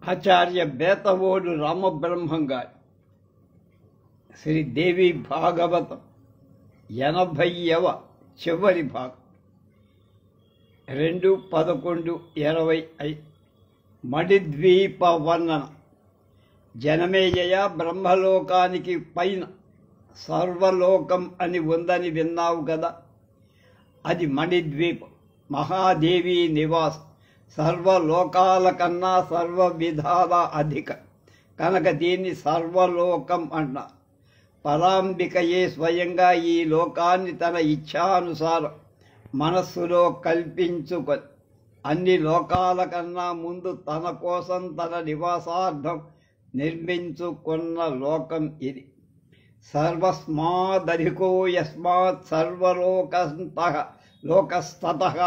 ఆచార్య బేతవోడు రామబ్రహ్మం గారి శ్రీదేవి భాగవతం 80వ చివరి భాగం 2:11:25 మణిద్వీప వర్ణన. జనమేజయ, బ్రహ్మలోకానికి పైన సర్వలోకం అని ఉందని విన్నావు కదా. అది మణిద్వీపం, మహాదేవి నివాసం. సర్వలోకాల కన్నా సర్వ విధాల అధిక కనుక దీన్ని సర్వలోకం అన్నారు. పరాంబికయే స్వయంగా ఈ లోకాన్ని తన ఇచ్ఛానుసారం మనస్సులో కల్పించుకొని అన్ని లోకాల కన్నా ముందు తన కోసం తన నివాసార్థం నిర్మించుకున్న లోకం ఇది. సర్వస్మాదధికో యస్మాత్ సర్వలోకస్తః లోకస్తతః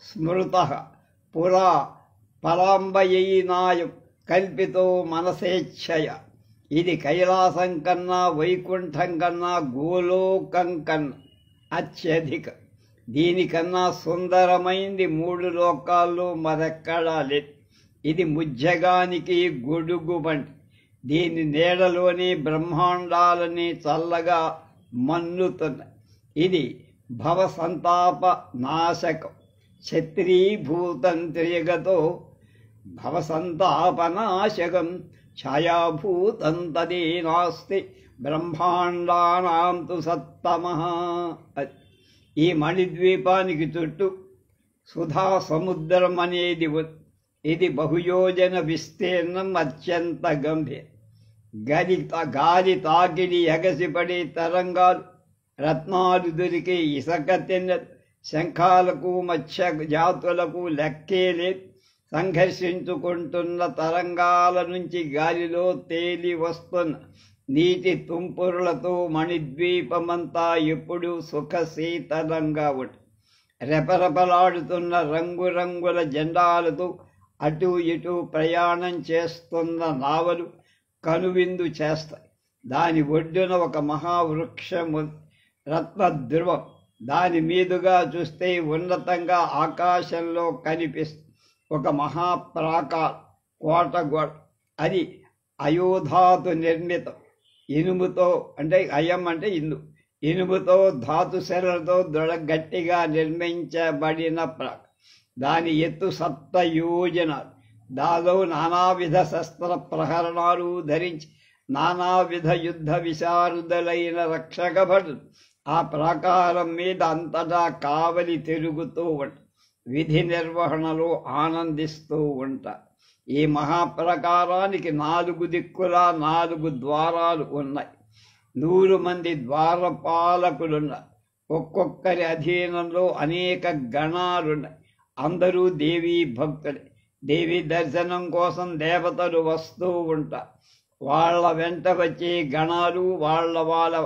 స్మృతః పురా పరాంబయైనాయం కల్పితో మనసేచ్ఛయ. ఇది కైలాసం కన్నా, వైకుంఠం కన్నా, గోలోకం కన్నా అత్యధిక. దీనికన్నా సుందరమైంది 3 లోకాల్లో మరెక్కడా లేదు. ఇది ముజ్జగానికి గొడుగు వంటి. దీని నీడలోని బ్రహ్మాండాలని చల్లగా మన్నుతున్నాయి. ఇది భవసంతాప నాశకం. ఛత్రీభూతం త్రియగతో భవసంతాపనాశకం ఛాయాభూతం తదే నాస్తి బ్రహ్మాండానాం తు సత్తమః. ఈ మణిద్వీపానికి చుట్టూ సుధా సముద్రం అనేది ఇది బహుయోజన విస్తీర్ణం, అత్యంత గంభీరం. గాలి తాకిడి ఎగసిపడే తరంగాలు, రత్నాలు దొరికే ఇసక తిన్న శంఖాలకు మత్స్య జాతులకు లెక్కే లేదు. సంఘర్షించుకుంటున్న తరంగాల నుంచి గాలిలో తేలి వస్తున్న నీటి తుంపురులతో మణిద్వీపమంతా ఎప్పుడూ సుఖశీతలంగా ఉంటుంది. రెపరెపలాడుతున్న రంగురంగుల జెండాలతో అటు ఇటు ప్రయాణం చేస్తున్న నావలు కనువిందు చేస్తాయి. దాని ఒడ్డున ఒక మహావృక్షం రత్నధ్రువం. దాని మీదుగా చూస్తే ఉన్నతంగా ఆకాశంలో కనిపిస్తుంది ఒక మహాప్రాకార కోటగోడ. అది అయోధాతు నిర్మితం. ఇనుముతో, అంటే అయం అంటే ఇందు, ఇనుముతో ధాతు శరలతో దృఢగట్టిగా నిర్మించబడిన దాని ఎత్తు 7 యోజనాలు. దాలో నానావిధ శస్త్ర ప్రహరణాలు ధరించి నానావిధ యుద్ధ విశారదులైన రక్షక భటులు ఆ ప్రాకారం మీద అంతటా కావలి తిరుగుతూ ఉంటారు. విధి నిర్వహణలో ఆనందిస్తూ ఉంటారు. ఈ మహాప్రకారానికి 4 దిక్కులా 4 ద్వారాలు ఉన్నాయి. 100 మంది ద్వారపాలకులున్నారు. ఒక్కొక్కరి అధీనంలో అనేక గణాలున్నాయి. అందరూ దేవీ భక్తులే. దేవి దర్శనం కోసం దేవతలు వస్తూ ఉంటారు. వాళ్ళ వెంట వచ్చే గణాలు, వాళ్ళ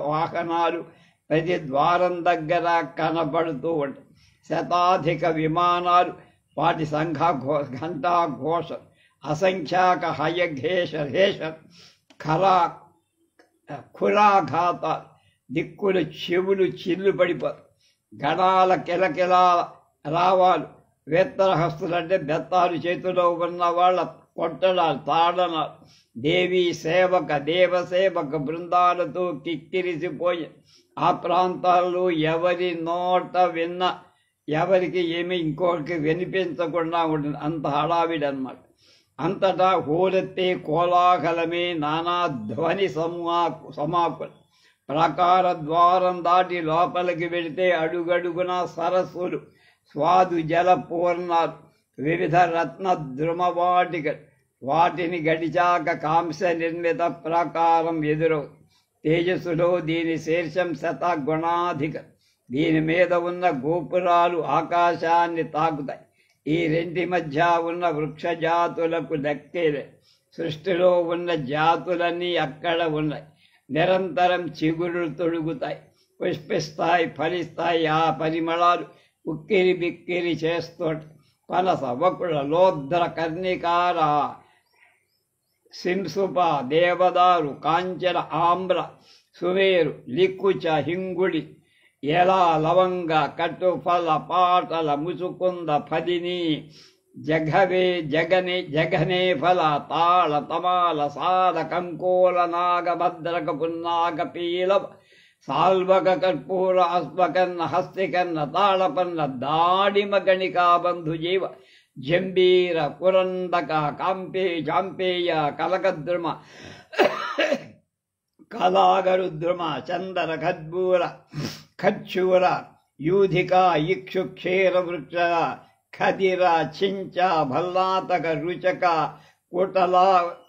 వాహనాలు ప్రతి ద్వారం దగ్గర కనబడుతూ ఉంటాయి. శతాధిక విమానాలు, వాటి ఘంటాఘోష, అసంఖ్యాక హయఘేష ఖురాఘాతాలు, దిక్కులు చెవులు చిల్లు పడిపోతాయి. గణాల కిలకిలా రావాలు, వేత్తరహస్తులంటే బెత్తాలు చేతిలో ఉన్న వాళ్ళ కొట్టడాలు, తాడనాలు, దేవీ సేవక దేవసేవక బృందాలతో కిక్కిరిసిపోయి ఆ ప్రాంతాల్లో ఎవరి నోట విన్న ఎవరికి ఏమి ఇంకోరికి వినిపించకుండా ఉంటుంది. అంత హడావిడి అన్నమాట. అంతటా హోరెత్తే కోలాహలమే, నానా ధ్వని సమాకులు. ప్రాకార ద్వారం దాటి లోపలికి వెళితే అడుగడుగున సరస్సులు, స్వాదు జల పూర్ణాలు, వివిధ రత్న ద్రుమవాటికలు. వాటిని గడిచాక కాంస నిర్మిత ప్రాకారం ఎదురవుతుంది. తేజస్సులో దీని శీర్షం 100 గుణాధిక. దీని మీద ఉన్న గోపురాలు ఆకాశాన్ని తాకుతాయి. ఈ రెంటి మధ్య ఉన్న వృక్ష జాతులకు లెక్కేలే. సృష్టిలో ఉన్న జాతులన్నీ అక్కడ ఉన్నాయి. నిరంతరం చిగురులు తొడుగుతాయి, పుష్పిస్తాయి, ఫలిస్తాయి. ఆ పరిమళాలు ఉక్కిరి బిక్కిరి చేస్తుంటాయి. పనస, వకుళ, లోద్ర, కర్ణికార, సింసుప, దేవదారు, కాంచన, ఆమ్ర, సువేరు, లిక్కుచ, హింగుడి, ఎల, లవంగ, కట్టు, ఫల, పాటల, ముసుకుంద, పదిని, జఘవే జగనే జగనే ఫల తాళ తమాల సాల కంకోల నాగ భద్రక పున్నాగ పీల సాల్వక కర్పూర అస్వకన్న హస్తికన్న తాళపన్న దాడిమ గణికా బంధు జీవ జంబీర పురందక కాంపే చాంపేయ కలకద్రుమ కలాగరుద్రుమ చందర ఖద్బూర ఖచ్చూర యూధిక ఇక్షు క్షీర వృక్ష ఖదిర చించ భల్లాతక రుచక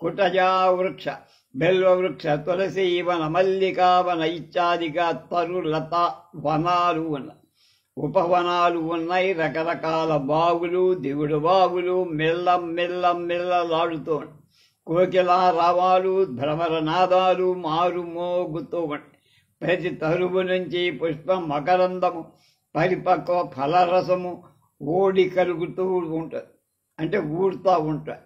కుటజా వృక్ష బెల్వవృక్ష తులసీవన మల్లికావన ఇత్యాదిగా తరులత వనాలు ఉన్నాయి. ఉపవనాలు ఉన్నాయి. రకరకాల బావులు దిగుడు బావులు మెల్లలాడుతూ ఉంటాయి. కోకిల రావాలు భ్రమర నాదాలు మారు మోగుతూ ఉంటాయి. ప్రతి తరువు నుంచి పుష్పం మకరందము పరిపక్వ ఫలరసము ఓడి కలుగుతూ ఉంటుంది. అంటే ఊడుతూ ఉంటాయి.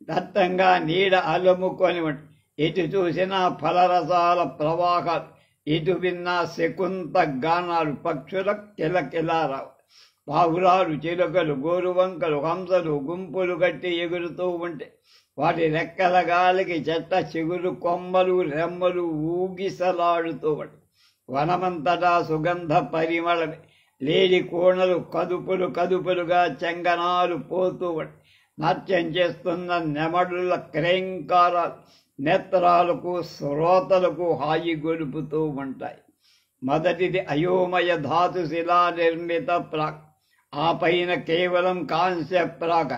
దత్తంగా నీడ అలముకొని ఉంటాయి. ఎటు చూసినా ఫలరసాల ప్రవాహాలు, ఎటు విన్నా శకుంత గానాలు, పక్షుల కిలకిలారావు. పావురాలు చిలుకలు గోరువంకలు హంసలు గుంపులు కట్టి ఎగురుతూ ఉంటే వాటి రెక్కల గాలికి చెట్ట చిగురు కొమ్మలు రెమ్మలు ఊగిసలాడుతూ ఉంటాయి. వనమంతటా సుగంధ పరిమళమే. లేడి కోణలు కదుపులుగా చెంగనాలు పోతూ ఉంటాయి. నాట్యం చేస్తున్న నెమడుల క్రేంకారాలు నేత్రాలకు శ్రోతలకు హాయి గొలుపుతూ ఉంటాయి. మొదటిది అయోమయ ధాతు శిలా నిర్మిత ప్రాక్, ఆ పైన కేవలం కాంస్య ప్రాక,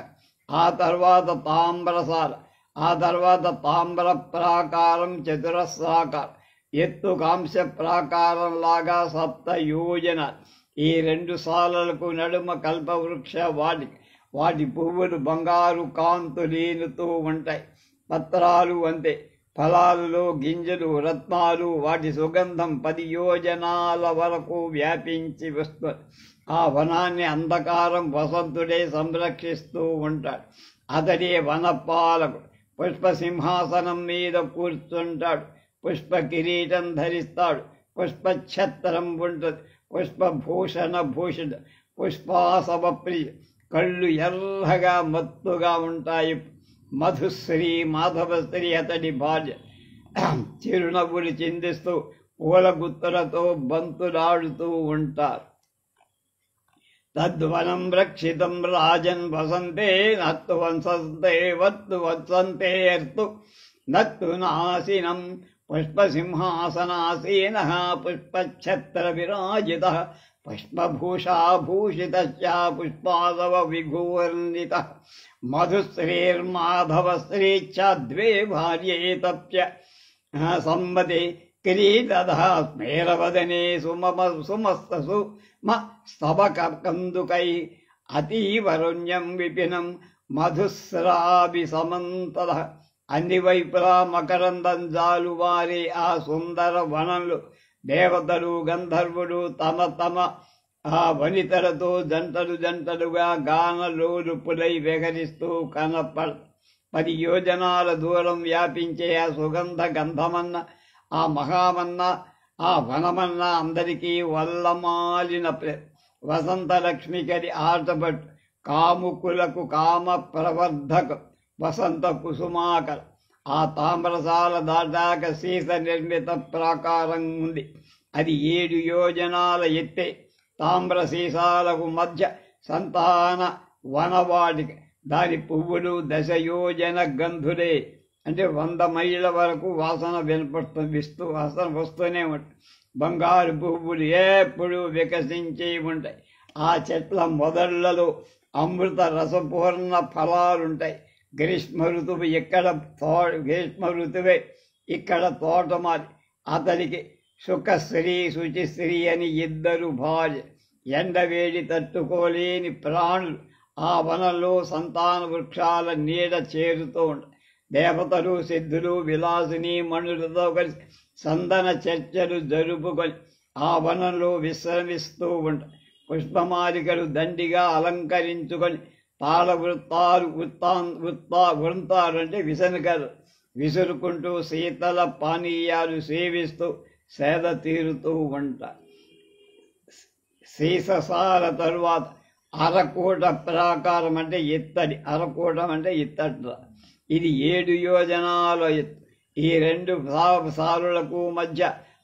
ఆ తర్వాత తామ్రసాల, ఆ తర్వాత తామ్ర ప్రాకారం చతురస్రాకారం, ఎత్తు కాంస్య ప్రాకారంలాగా 7 యోజనాలు. ఈ 2 సాలలకు నడుమ కల్పవృక్ష వాటి పువ్వులు బంగారు కాంతులీనుతూ ఉంటాయి. పత్రాలు అంతే. ఫలాలలో గింజలు రత్నాలు, వాటి సుగంధం 10 యోజనాల వరకు వ్యాపించి వస్తుంది. ఆ వనాన్ని అంధకారం వసంతుడే సంరక్షిస్తూ ఉంటాడు. అతడే వనపాలకుడు. పుష్పసింహాసనం మీద కూర్చుంటాడు. పుష్ప కిరీటం ధరిస్తాడు. పుష్పఛత్రం ఉంటుంది. పుష్పభూషణ భూషిత పుష్పాసవ ప్రియ. కళ్ళు ఎర్రగా మత్తుగా ఉంటాయి. మధుశ్రీ మాధవశ్రీ అతడి భార్య. చిరునవ్వులు చిందిస్తూ పూల గుత్తులతో బంతులాడుతూ ఉంటారు. తద్వనం రక్షితం రాజన్ వసంతే నత్తు వసంతే వత్తు వసంతేర్తు నత్తు నాశినం పుష్పసింహాసనాసీన పుష్పఛత్ర విరాజిత పుష్పభూషాభూషిత పుష్పాసవ విఘూర్ణిత మధుశ్రీర్మాధవశ్రీ ద్వే భార్యే తప్య సంవతే కిరీటధ స్మేరవదనే సుమస్తసు స్తవక కందుకై అతీవరుణ్యం విపినం మధుస్రాభి సమంతద. అన్ని వైపులా మకరందం జాలువారే ఆ సుందర వనంలో దేవతలు గంధర్వులు తమ ఆ వనితలతో జంటలుగా గానలోలుపులై వెగరిస్తూ 10 యోజనాల దూరం వ్యాపించే ఆ సుగంధ గంధమన్న, ఆ మహామన్న, ఆ వనమన్న అందరికీ వల్లమాలిన వసంతలక్ష్మికరి ఆటపట్టు. కాముకులకు కామ ప్రవర్ధక వసంత కుసుమాకర. ఆ తామ్రసాల దాటాక సీస నిర్మిత ప్రాకారం ఉంది. అది 7 యోజనాల ఎత్తే. తామ్ర సీసాలకు మధ్య సంతాన వనవాటిక. దాని పువ్వులు 10 యోజన గంధులే. అంటే 100 మైళ్ళ వరకు వాసన వాసన వస్తూనే ఉంటాయి. బంగారు పువ్వులు ఎప్పుడు వికసించి ఉంటాయి. ఆ చెట్ల మొదళ్లలో అమృత రసపూర్ణ ఫలాలుంటాయి. గ్రీష్మ ఋతువే ఇక్కడ తోటమాలి. అతనికి సుఖశ్రీ శుచిశ్రీ అని 2 భార్య. ఎండవేడి తట్టుకోలేని ప్రాణులు ఆ వనంలో సంతాన వృక్షాల నీడ చేరుతూ ఉంటాయి. దేవతలు సిద్ధులు విలాసిని మణులతో కలిసి సందన చర్చలు జరుపుకొని ఆ వనంలో విశ్రమిస్తూ ఉంటాయి. పుష్పమాలికలు దండిగా అలంకరించుకొని తాళ వృత్తాలు అంటే విసనకలు విసురుకుంటూ శీతల పానీయాలు సేవిస్తూ సేద తీరుతూ ఉంటారు. సీససాల తరువాత అరకోట ప్రాకారం అంటే ఇత్తడి, అరకోటం అంటే ఇత్తడి. ఇది 7 యోజనాల ఎత్తు. ఈ 2 సారులకు మధ్య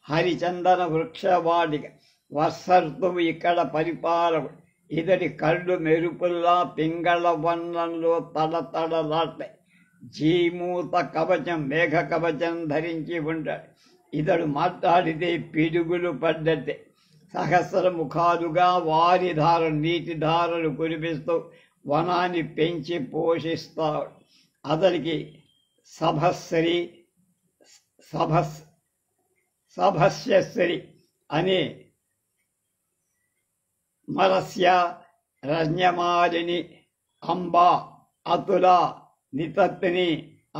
హరిచందన వృక్షవాటిక. వర్షఋతువు ఇక్కడ పరిపాలకుడు. ఇతడి కళ్ళు మెరుపుల్లా పింగళ వర్ణంలో తడతడలాడతాయి. జీమూత కవచం, మేఘ కవచం ధరించి ఉంటాడు. ఇతడు మాట్లాడితే పిడుగులు పడ్డట్టే. సహస్ర ముఖాలుగా నీటి ధారలు కురిపిస్తూ వనాన్ని పెంచి పోషిస్తాడు. అతనికి సభస్యశ్రీ అనే మరస్య, రజ్ఞమాలిని, అంబ, అతుల, నితత్ని,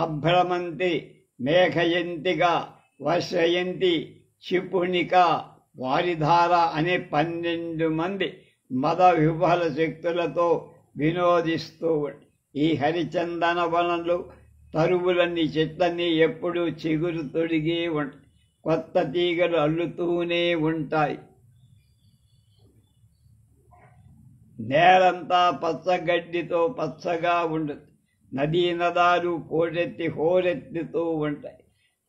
అభ్రమంతి, మేఘయంతిక, వర్షయంతి, క్షిపుణిక, వారిధార అనే 12 మంది మద విఫల శక్తులతో వినోదిస్తూ ఈ హరిచందన వనంలో తరువులన్నీ చెట్లన్నీ ఎప్పుడూ చిగురు తొడిగి ఉంటాయి. కొత్త తీగలు అల్లుతూనే ఉంటాయి. నేలంతా పచ్చగడ్డితో పచ్చగా ఉండదు. నదీ నదాలు పోటెత్తి హోరెత్తుతూ ఉంటాయి.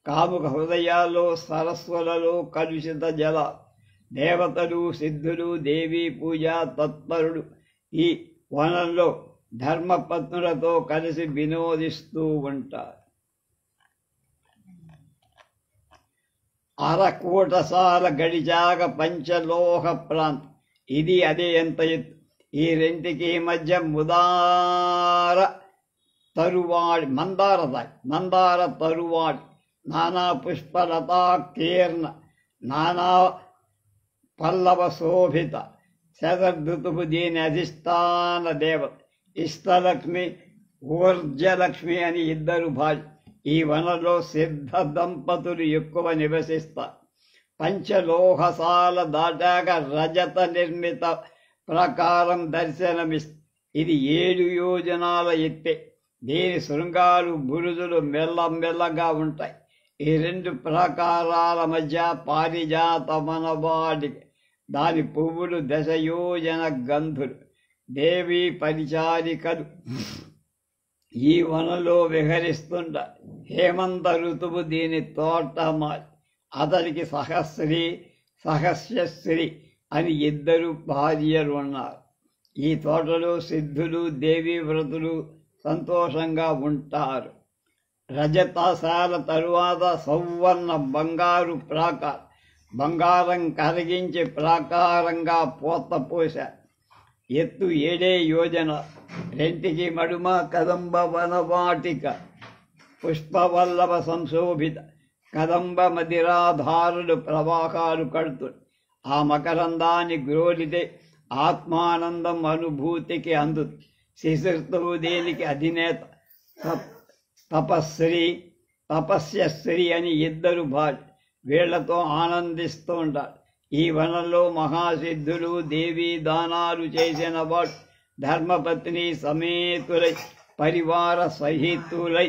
కాముక హృదయాల్లో, సరస్సులలో కలుషిత జల. దేవతలు, సిద్ధులు, దేవీ పూజ తత్పరుడు ఈ వనంలో ధర్మపత్నులతో కలిసి వినోదిస్తూ ఉంటారు. అరకోటసాల గడిచాక పంచలోహ ప్రాంతం. ఇది అదే ఎంత ఎత్తు. ఈ రెంటికి మధ్య మందార తరువాడి, నానా పుష్పలతా కీర్ణ, నానా పల్లవ శోభిత శతఋతువు దీని అధిష్టాన దేవత. ఇష్టలక్ష్మి, ఊర్జలక్ష్మి అని 2 భార్య. ఈ వనంలో సిద్ధ దంపతులు ఎక్కువ నివసిస్తారు. పంచలోహసాల దాటాక రజత నిర్మిత ప్రకారం దర్శనమిస్తుంది. ఇది 7 యోజనాల ఎత్తే. దీని శృంగాలు, బురుజులు మెల్లమెల్లగా ఉంటాయి. ఈ 2 ప్రాకారాల మధ్య పారిజాత వనవాటిక. దాని పువ్వులు 10 యోజన గంధులు. దేవి పరిచారికలు ఈ వనంలో విహరిస్తుంటారు. హేమంత ఋతువు దీని తోటమాలి. అతనికి సహస్యశ్రీ అని 2 భార్యలు ఉన్నారు. ఈ తోటలో సిద్ధులు, దేవీ వ్రతులు సంతోషంగా ఉంటారు. రజతశాల తరువాత సౌవర్ణ బంగారు ప్రాకారం. బంగారం కరిగించి ప్రాకారంగా పోత పోశారు. ఎత్తు 7 యోజన. రెంటికి మడుమ కదంబ వనవాటిక. పుష్పవల్లభ సంశోభిత కదంబ మదిరాధారులు ప్రవాహాలు కడుతుంది. ఆ మకరందాన్ని గ్రోలితే ఆత్మానందం అనుభూతికి అందుతుంది. శిశుర్తువు దేనికి అధినేత. తపస్యశ్రీ అని 2 భార్య. వీళ్లతో ఆనందిస్తూ ఉంటారు. ఈ వనంలో మహాసిద్ధులు, దేవీ దానాలు చేసిన వాడు ధర్మపత్ని సమేతులై, పరివార సహితులై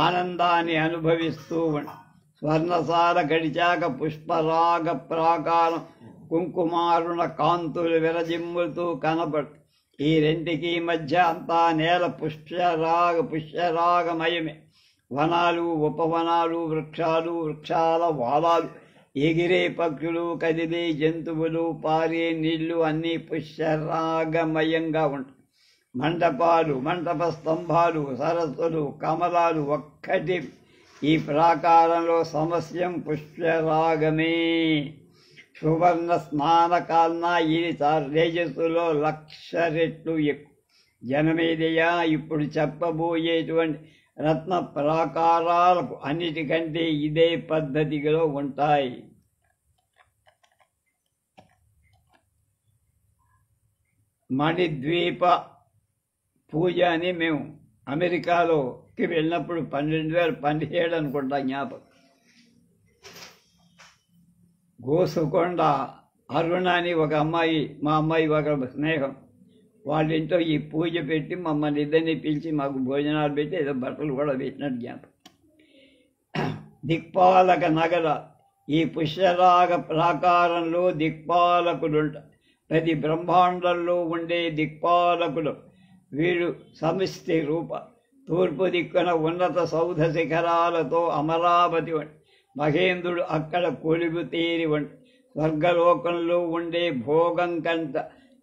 ఆనందాన్ని అనుభవిస్తూ ఉంటారు. స్వర్ణసాల గడిచాక పుష్పరాగ ప్రాకారం కుంకుమారుణ కాంతులు విరజిమ్ముతూ కనబడు. ఈ రెంటికి మధ్య అంతా నేల పుష్యరాగమయమే. వనాలు, ఉపవనాలు, వృక్షాలు, వృక్షాల వాలాలు, ఎగిరే పక్షులు, కదిలే జంతువులు, పారే నీళ్లు అన్నీ పుష్యరాగమయంగా ఉంటాయి. మండపాలు, మంటప స్తంభాలు, సరస్సులు, కమలాలు ఒక్కటి. ఈ ప్రాకారంలో సమస్యం పుష్యరాగమే. సువర్ణ స్నానకాలన ఇది తేజస్సులో 1,00,000 రెట్లు ఎక్కువ. జనమేదయ ఇప్పుడు చెప్పబోయేటువంటి రత్న ప్రాకారాలకు అన్నిటికంటే ఇదే పద్ధతిలో ఉంటాయి. మణిద్వీప పూజ అని మేము అమెరికాలోకి వెళ్ళినప్పుడు 2017 అనుకుంటా జ్ఞాపకం. గోసుకొండ అరుణ అని ఒక అమ్మాయి, మా అమ్మాయి ఒక స్నేహం, వాళ్ళ ఇంట్లో ఈ పూజ పెట్టి మమ్మల్ని ఇద్దరిని పిలిచి మాకు భోజనాలు పెట్టి ఏదో బట్టలు కూడా పెట్టినట్టు జ్ఞాపకం. దిక్పాలక నగర. ఈ పుష్యరాగ ప్రాకారంలో దిక్పాలకులుంటారు. ప్రతి బ్రహ్మాండంలో ఉండే దిక్పాలకులు వీళ్ళు సమిష్టి రూప. తూర్పు దిక్కున ఉన్నత సౌధ శిఖరాలతో అమరావతి వంటి మహేంద్రుడు అక్కడ కొలువు తీరి వంటి స్వర్గలోకంలో ఉండే భోగం కంట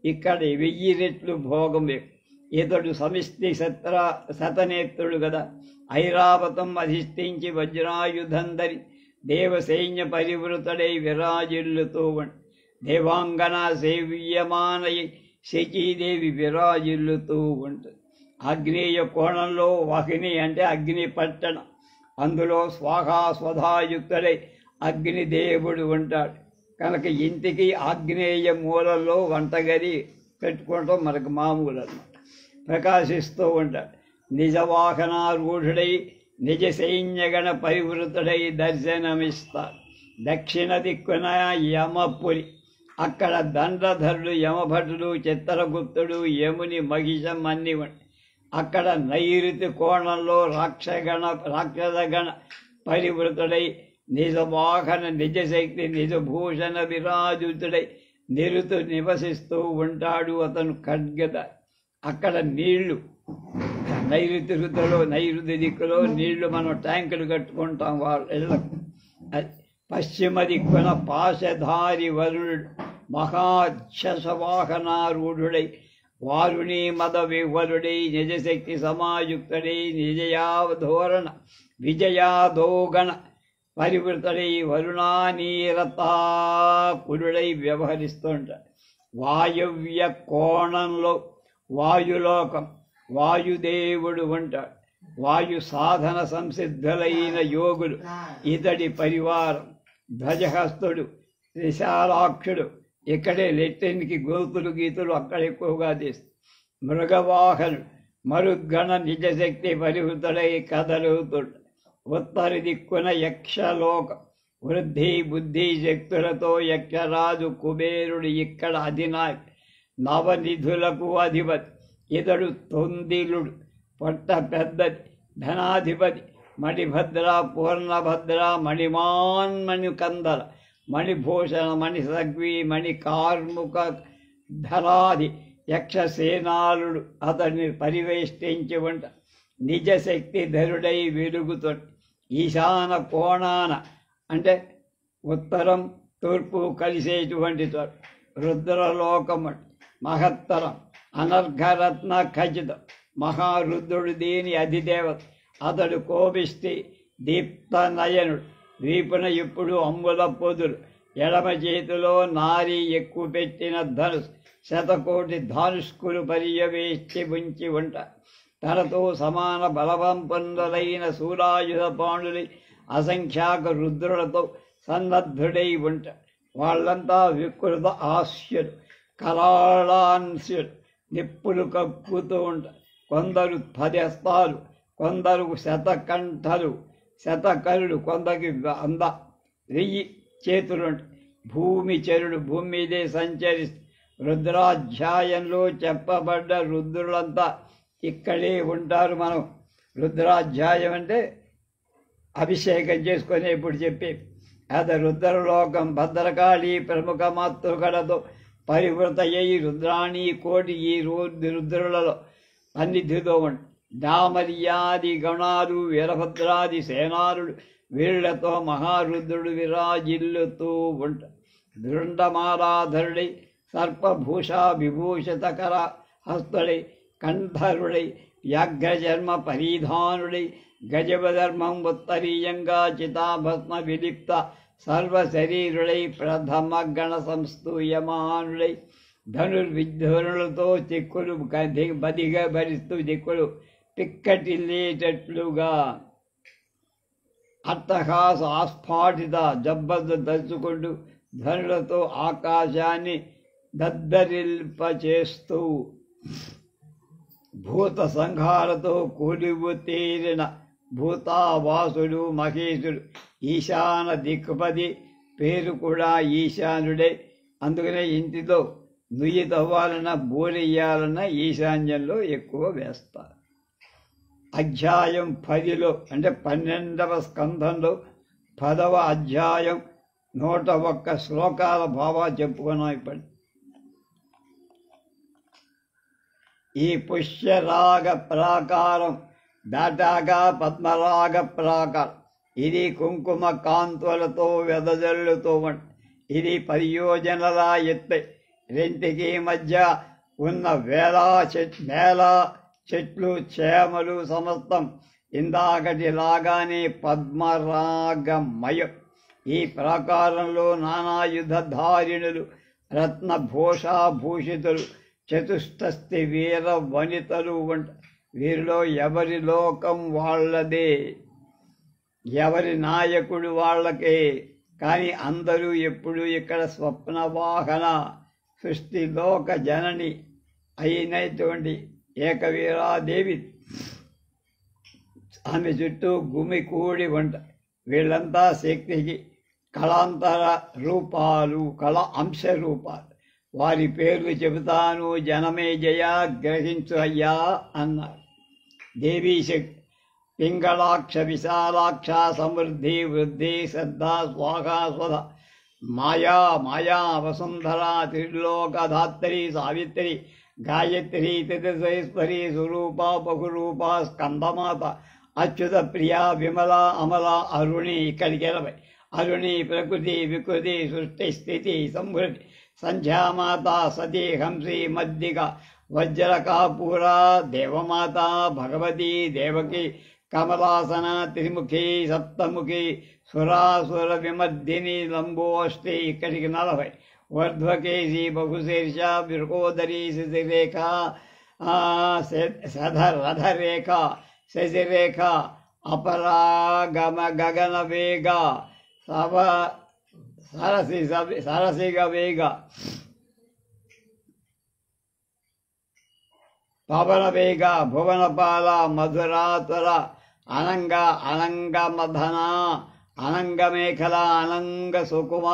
ఇక్కడ 1000 రెట్లు భోగం. ఇతడు సమిష్టి శతనేత్రుడు కదా. ఐరావతం అధిష్ఠించి వజ్రాయుధం ధరి దేవసైన్య పరివృతుడై విరాజిల్లుతూ వంటి దేవాంగన సేవ్యమానై శచీదేవి విరాజిల్లుతూ ఉంటుంది. ఆగ్నేయ కోణంలో వాహిని అంటే అగ్ని పట్టణం. అందులో స్వాహా స్వధాయుక్తుడై అగ్నిదేవుడు ఉంటాడు కనుక ఇంటికి ఆగ్నేయ మూలలో వంటగది పెట్టుకోవటం మనకు మామూలు అన్నమాట. ప్రకాశిస్తూ ఉంటాడు. నిజవాహనారూఢుడై నిజ సైన్యగణ పరివృతుడై దర్శనమిస్తాడు. దక్షిణ దిక్కున యమపురి. అక్కడ దండధరుడు యమభటుడు చిత్రగుప్తుడు యముని మహిషం అన్ని అక్కడ నైరుతి కోణంలో రాక్షసగణ పరివృతుడై నిజవాహన నిజశక్తి నిజభూషణ విరాజుతుడై నిరుతు నివసిస్తూ ఉంటాడు. అతను ఖడ్గద. అక్కడ నీళ్లు నైరుతి దిక్కులో నీళ్లు మనం ట్యాంకులు కట్టుకుంటాం వాళ్ళ ఇళ్లకు. పశ్చిమ దిక్కున పాశధారి వరుణుడు మహాక్షసవాహనారూఢుడై వారుణి మద వివరుడై నిజశక్తి సమాయుక్తుడై నిజయాధోరణ విజయాదోగణ పరివృతుడై వరుణానీరతాకురుడై వ్యవహరిస్తుంటాడు. వాయవ్య కోణంలో వాయులోకం వాయుదేవుడు ఉంటాడు. వాయు సాధన సంసిద్ధులైన యోగులు ఇతడి పరివారం. ధ్వజహస్తుడు విశాలాక్షుడు. ఇక్కడే లెట్టిన్కి గోతులు గీతులు అక్కడ ఎక్కువగా తీస్తారు. మృగవాహనుడు మరుద్గణ నిజశక్తి పరివృతుడై కదలుతుడు. ఉత్తర దిక్కున యక్షలోకం వృద్ధి బుద్ధి శక్తులతో యక్షరాజు కుబేరుడు ఇక్కడ అధినాయకు. నవనిధులకు అధిపతి. ఇతడు తొందిలుడు. పొట్ట పెద్దది. ధనాధిపతి. మణిభద్ర పూర్ణభద్ర మణిమాన్మణి కందల మణిభూషణ మణిసగ్వి మణి కార్ముక ధరాది యక్షసేనాలుడు అతడిని పరివేష్టించి ఉంట. నిజశక్తి ధరుడై వెలుగుతాడు. ఈశాన కోణాన అంటే ఉత్తరం తూర్పు కలిసేటువంటి చోటు రుద్రలోకం మహత్తరం అనర్ఘరత్న ఖచ్చితం. మహారుద్రుడు దీని అధిదేవత. అతడు కోపిష్టి దీప్త నయనుడు. వీపున ఇప్పుడు అంబుల పొదులు. ఎడమ చేతిలో నారి ఎక్కువ పెట్టిన ధనుసు. 100,000,000 ధానుష్కులు పర్యవేక్షి ఉంచి ఉంట. తనతో సమాన బలవంపన్నులైన శూలాయుధ పాణులై అసంఖ్యాక రుద్రులతో సన్నద్ధుడై ఉంట. వాళ్ళంతా వికృత ఆస్యులు కరాళాంశులు. నిప్పులు కక్కుతూ ఉంటారు. కొందరు 10 హస్తాలు, కొందరు శతకంఠలు, శతకరుడు, కొందరికి 1000 చేతులుంటాయి. భూమి చరుడు భూమి మీదే సంచరిస్తూ రుద్రాధ్యాయంలో చెప్పబడ్డ రుద్రులంతా ఇక్కడే ఉంటారు. మనం రుద్రాధ్యాయం అంటే అభిషేకం చేసుకొని ఇప్పుడు చెప్పే అది రుద్రలోకం. భద్రకాళి ప్రముఖ మాతృగడతో పరివృతయ్యి రుద్రాణి కోటి ఈ రుద్రులలో సన్నిధితో ఉండి డామర్యాది గణాలు వీరభద్రాది సేనారుడు వీళ్లతో మహారుద్రుడు విరాజిల్లుతూ ఉంట. దృండమారాధరుడై సర్పభూషా విభూషితకర హస్తుడై కంఠరుడై వ్యాఘ్రచర్మ పరిధానుడై గజపధర్మం ఉత్తరీయంగా చితాభస్మ విలిప్త సర్వశరీరుడై ప్రథమ గణ సంస్తూయమానుడై ధనుర్విధనులతో దిక్కులు బదిగా భరిస్తూ దిక్కులు పిక్కటిల్లేటట్లుగా అట్టహాస ఆస్ఫాటిత జబ్బద్దు దచ్చుకుంటూ ధనులతో ఆకాశాన్ని దద్దరిల్పచేస్తూ భూత సంఘాలతో కొలువు తీరిన భూతావాసుడు మహేశుడు ఈశాన దిక్కుపది. పేరు కూడా ఈశానుడే. అందుకనే ఇంటితో నుయ్యి తవ్వాలన్నా బోరెయ్యాలన్నా ఈశాన్యంలో ఎక్కువ వేస్తారు. అధ్యాయం 10లో అంటే 12వ స్కంధంలో 10వ అధ్యాయం 101 శ్లోకాల భావా చెప్పుకున్నాం. ఇప్పుడు ఈ పుష్యరాగ ప్రాకారం దాటాక పద్మరాగ ప్రాకారం. ఇది కుంకుమ కాంతులతో వెదజల్లుతూ ఇది 10 యోజనల ఎత్తు. రెంటికి మధ్య ఉన్న వేల చెట్లు చేమలు సమస్తం ఇందాకటిలాగానే పద్మరాగమయం. ఈ ప్రాకారంలో నానాయుధధారిణులు, రత్నభూషాభూషితులు, చతుస్తస్తి వీర వనితలు వీరిలో ఎవరి లోకం వాళ్ళదే, ఎవరి నాయకుడు వాళ్ళకే. కానీ అందరూ ఎప్పుడు ఇక్కడ స్వప్నవాహన సృష్టిలోక జనని అయినటువంటి ఏకవీరాదేవి ఆమె చుట్టూ గుమికూడి వీళ్ళంతా శక్తికి కళాంతర రూపాలు, అంశ రూపాలు. వారి పేర్లు చెబుతాను, జనమే జయ గ్రహించు అయ్యా అన్నారు. దేవీ శక్తి పింగళాక్ష, విశాలాక్ష, సమృద్ధి, వృద్ధి, శ్రద్ధ, స్వాహ, స్వధ, మాయా, వసుంధర, త్రిలోకధాత్రి, సావిత్రి, గాయత్రి, త్రిదశేశ్వరి, స్వరూప, బహురూప, స్కందమాత, అచ్యుత ప్రియ, విమల, అమల, అరుణి. ఇక్కడికి 20. అరుణి, ప్రకృతి, వికృతి, సృష్టి, స్థితి, సంవృద్ధి, సంధ్యామాత, సతీ, హంసి, మద్దిక, వజ్రకాపూర, దేవమాత, భగవతి, దేవకి, కమలాసన, త్రిముఖి, సప్తముఖి, సురాసుర విమర్దిని, లంబోష్టి. ఇక్కడికి 40. వర్ధ్వకేశి, బహుశీర్ష, వృకోదరి, శశిరేఖ, రథరేఖ, శశిరేఖ, అపరాగమ, గగన వేగ, సరసిగ వేగ, పవన వేగ, భువనపాల, మధురాతుర, అనంగమధన, అనంగమేఖల, అనంగ సుకుమ,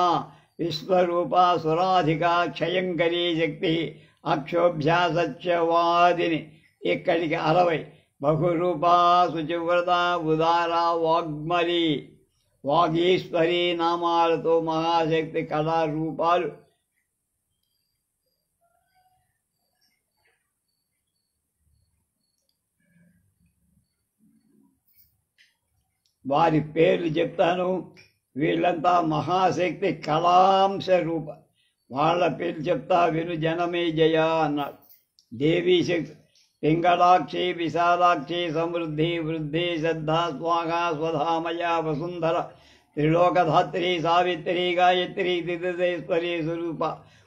విశ్వరూప, సురాధిక, క్షయంకరీ శక్తి, అక్షోభ్యాసత్యవాదిని. ఇక్కడికి 60. బహురూప, శుచివ్రత, ఉదార, వాగ్మలి, వాగీశ్వరి నామాలతో మహాశక్తి కళారూపాలు. వారి పేర్లు చెప్తాను. వీళ్ళంతా మహాశక్తి కళాంశ రూప. వాళ్ళ పేర్లు చెప్తా విను, జనమే జయ అన్నాడు. దేవీ శక్తి పింగళాక్షి, విశాలాక్షి, సమృద్ధి, వృద్ధి, శ్రద్ధ, స్వాహ, స్వధామయ, వసుంధర, త్రిలోకధాత్రి, సావిత్రి, గాయత్రి, త్రిదశేశ్వరి, స్వరూప,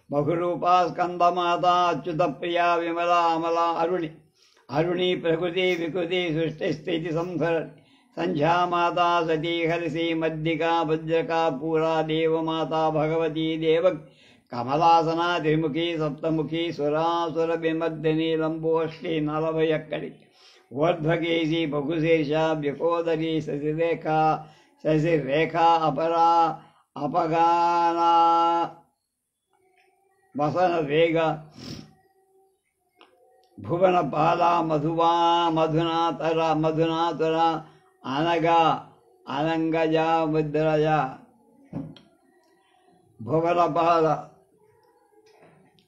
బహురూప, స్కందమాత, అచ్యుత ప్రియ, విమల, అమల, అరుణి, ప్రకృతి, వికృతి, సృష్టి, స్థితి, సంహరణి, సంధ్యామాత, సతీ, హరిసి, మద్దిక, వజ్రకాపూర, దేవమాత, భగవతి, దేవక్, కమలాసన, త్రిముఖి, సప్తముఖి, సురాసుర విమర్దిని, లంబోష్టి. 40 అక్కడికి. ఊర్ధ్వకేశి, బహుశీర్ష, వ్యకోదరి, శశిరేఖ, అపరా, అపగాన, వసన వేగ, భువనపాల, మధునాతుర, అనంగజ, ముద్రజ, భువనపాల,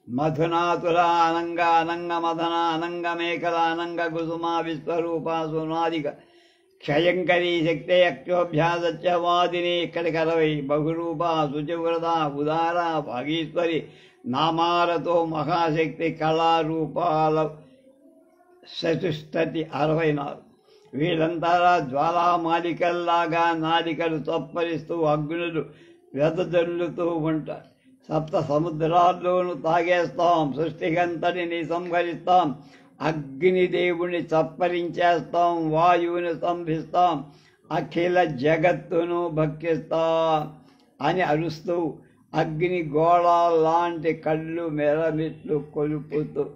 మధునాతుల, అనంగమధన, అనంగమేఖల, అనంగ కుసుమ, విశ్వరూప, సునాదిక, క్షయంకరీ శక్తి, అక్షోభ్యాసత్యవాదిని. ఇక్కడికి 60. బహురూప, శుచివ్రత, ఉదార, భాగీశ్వరి నామాలతో మహాశక్తి కళారూపాల చతుస్తతి. 64. వీళ్ళంతా జ్వాలామాలికల్లాగా నాలికలు చప్పరిస్తూ అగ్నులు వెదజల్లుతూ ఉంటారు. 7 సముద్రాల్లోనూ తాగేస్తాం, సృష్టిగంతటిని సంహరిస్తాం, అగ్నిదేవుని చప్పరించేస్తాం, వాయువుని స్తంభిస్తాం, అఖిల జగత్తును భక్షిస్తాం అని అరుస్తూ అగ్ని గోళాలాంటి కళ్ళు మెరమిట్లు కొలుపుతూ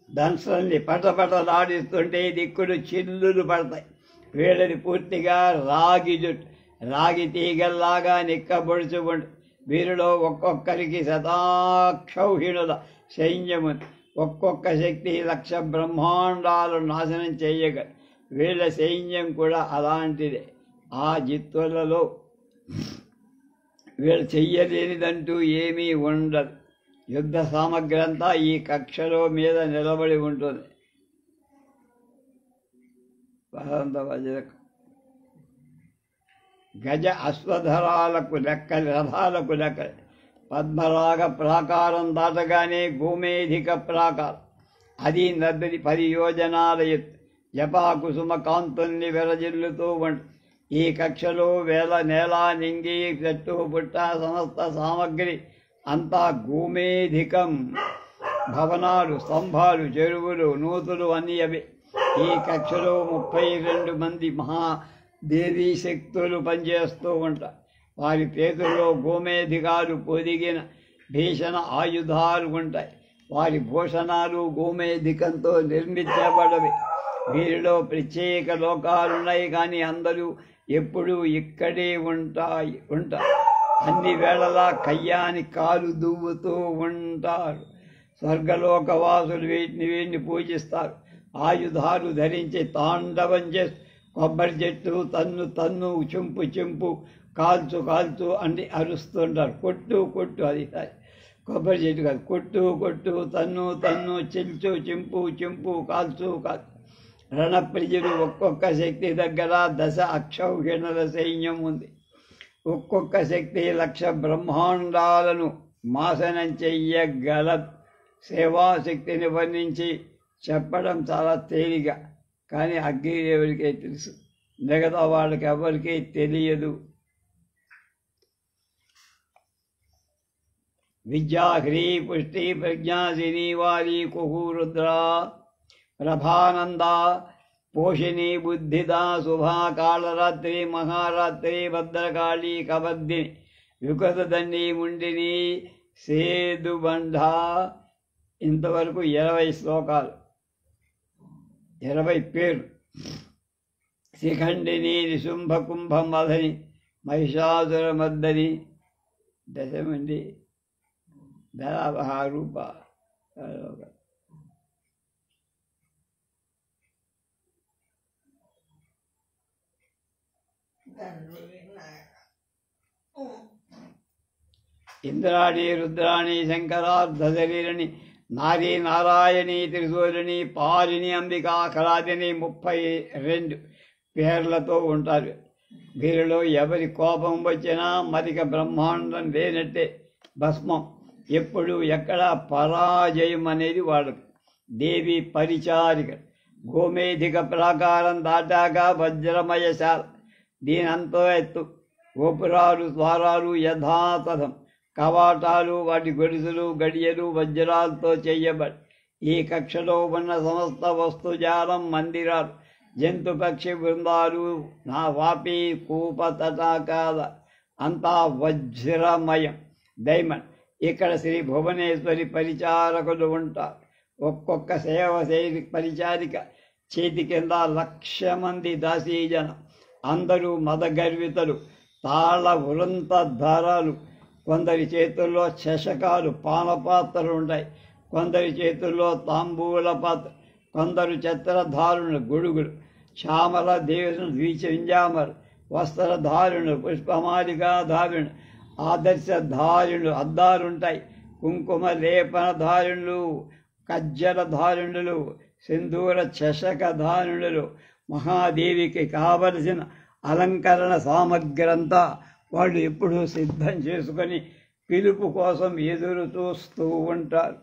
దంశల్ని పటపటలాడిస్తుంటే దిక్కులు చిల్లులు పడతాయి. వీళ్ళని పూర్తిగా రాగి తీగల్లాగా నిక్కబొడుచుకుంటు వీరిలో ఒక్కొక్కరికి శతాక్షౌహిణుల సైన్యము. ఒక్కొక్క శక్తి 1,00,000 బ్రహ్మాండాలు నాశనం చేయగలదు. వీళ్ళ సైన్యం కూడా అలాంటిదే. ఆ జిత్తులలో వీళ్ళు చెయ్యలేనిదంటూ ఏమీ ఉండదు. యుద్ధ సామగ్రి అంతా ఈ కక్షలో మీద నిలబడి ఉంటుంది. గజ అశ్వధరాలకు లెక్కలు, రథాలకు లెక్కలు. పద్మరాగ ప్రాకారం దాటగానే గోమేధిక ప్రాకారం, అది 10 యోజనాల ఎత్తు, జపాకుసుమ కాంతుల్ని విరజిల్లుతూ ఉంటుంది. ఈ కక్షలో నేల నింగి చెట్టు పుట్ట సమస్త సామగ్రి అంతా గోమేధికం. భవనాలు, స్తంభాలు, చెరువులు, నూతులు అన్నీ అవి. ఈ కక్షలో 32 మంది మహాదేవీ శక్తులు పనిచేస్తూ ఉంటారు. వారి చేతుల్లో గోమేధికాలు పొదిగిన భీషణ ఆయుధాలు ఉంటాయి. వారి భూషణాలు గోమేధికంతో నిర్మించబడవి. వీరిలో ప్రత్యేక లోకాలున్నాయి, కానీ అందరూ ఎప్పుడూ ఇక్కడే ఉంటారు. అన్ని వేళలా కయ్యాని కాలు దువ్వుతూ ఉంటారు. స్వర్గలోకవాసులు వీటిని పూజిస్తారు. ఆయుధాలు ధరించి తాండవం చేస్తూ కొబ్బరి చెట్టు తన్ను చింపు కాల్చు అని అరుస్తుంటారు. కొట్టు అది కొబ్బరి చెట్టు కాదు, కొట్టు తన్ను చింపు కాల్చు. రణప్రియులు ఒక్కొక్క శక్తి దగ్గర 10 అక్షౌహిణుల సైన్యం ఉంది. ఒక్కొక్క శక్తి 1,00,000 బ్రహ్మాండాలను నాశనం చెయ్యగలదు. సేవాశక్తిని వర్ణించి చెప్పడం చాలా తేలిక, కానీ అగ్నిదేవుడికే తెలుసు, మిగతా వాళ్ళకి ఎవరికీ తెలియదు. విద్యాహ్రీ పుష్టి ప్రజ్ఞాసిని వారి కుహురుద్ర ప్రభానంద పోషిణి బుద్ధిద శుభా కాళరాత్రి మహారాత్రి భద్రకాళి కబద్దిని వికృతదండి ముండిని సేదుబంధ. ఇంతవరకు 20 శ్లోకాలు, 20 పేర్లు. శిఖండిని నిశుంభ కుంభమధని మహిషాసుర మర్దని దశమండి ధరాభారూప. ఇంద్రాణి రుద్రాణి శంకరార్ధశరీరిణి నారీ నారాయణి త్రిశూలిని పాలిని అంబికా కళాదిని 32 పేర్లతో ఉంటారు. వీరిలో ఎవరి కోపం వచ్చినా మరిక బ్రహ్మాండం లేనట్టే భస్మం. ఎప్పుడు ఎక్కడ పరాజయం అనేది వాళ్ళకు. దేవి పరిచారిక. గోమేధిక ప్రాకారం దాటాక వజ్రమయశాల, దీనంతో ఎత్తు. గోపురాలు, ద్వారాలు యథాతథం. కవాటాలు, వాటి గొలుసులు, గడియలు వజ్రాలతో చెయ్యబడి. ఈ కక్షలో ఉన్న సమస్త వస్తుజాలం, మందిరాలు, జంతు పక్షి బృందాలు, నా వాపి కూప తటాకాల అంతా వజ్రమయం, డైమండ్. ఇక్కడ శ్రీ భువనేశ్వరి పరిచారకులు ఉంటారు. ఒక్కొక్క పరిచారిక చేతి కింద 1,00,000 మంది దాసీజనం. అందరూ మదగర్వితలు, తాళ వృంతధారాలు. కొందరి చేతుల్లో చషకాలు, పానపాత్రలు ఉంటాయి. కొందరి చేతుల్లో తాంబూల పాత్ర. కొందరు ఛత్రధారులు, గొడుగులు. శ్యామల దేవుని ద్విచవింజామరు, వస్త్రధారుణులు, పుష్పమాలికాధారుణులు, ఆదర్శధారుణులు, అద్దాలుంటాయి. కుంకుమ లేపనధారుణులు, కజ్జలధారుణులు, సింధూర చషకధారుణులు. మహాదేవికి కావలసిన అలంకరణ సామగ్రంతా వాళ్ళు ఎప్పుడూ సిద్ధం చేసుకొని పిలుపు కోసం ఎదురు చూస్తూ ఉంటారు.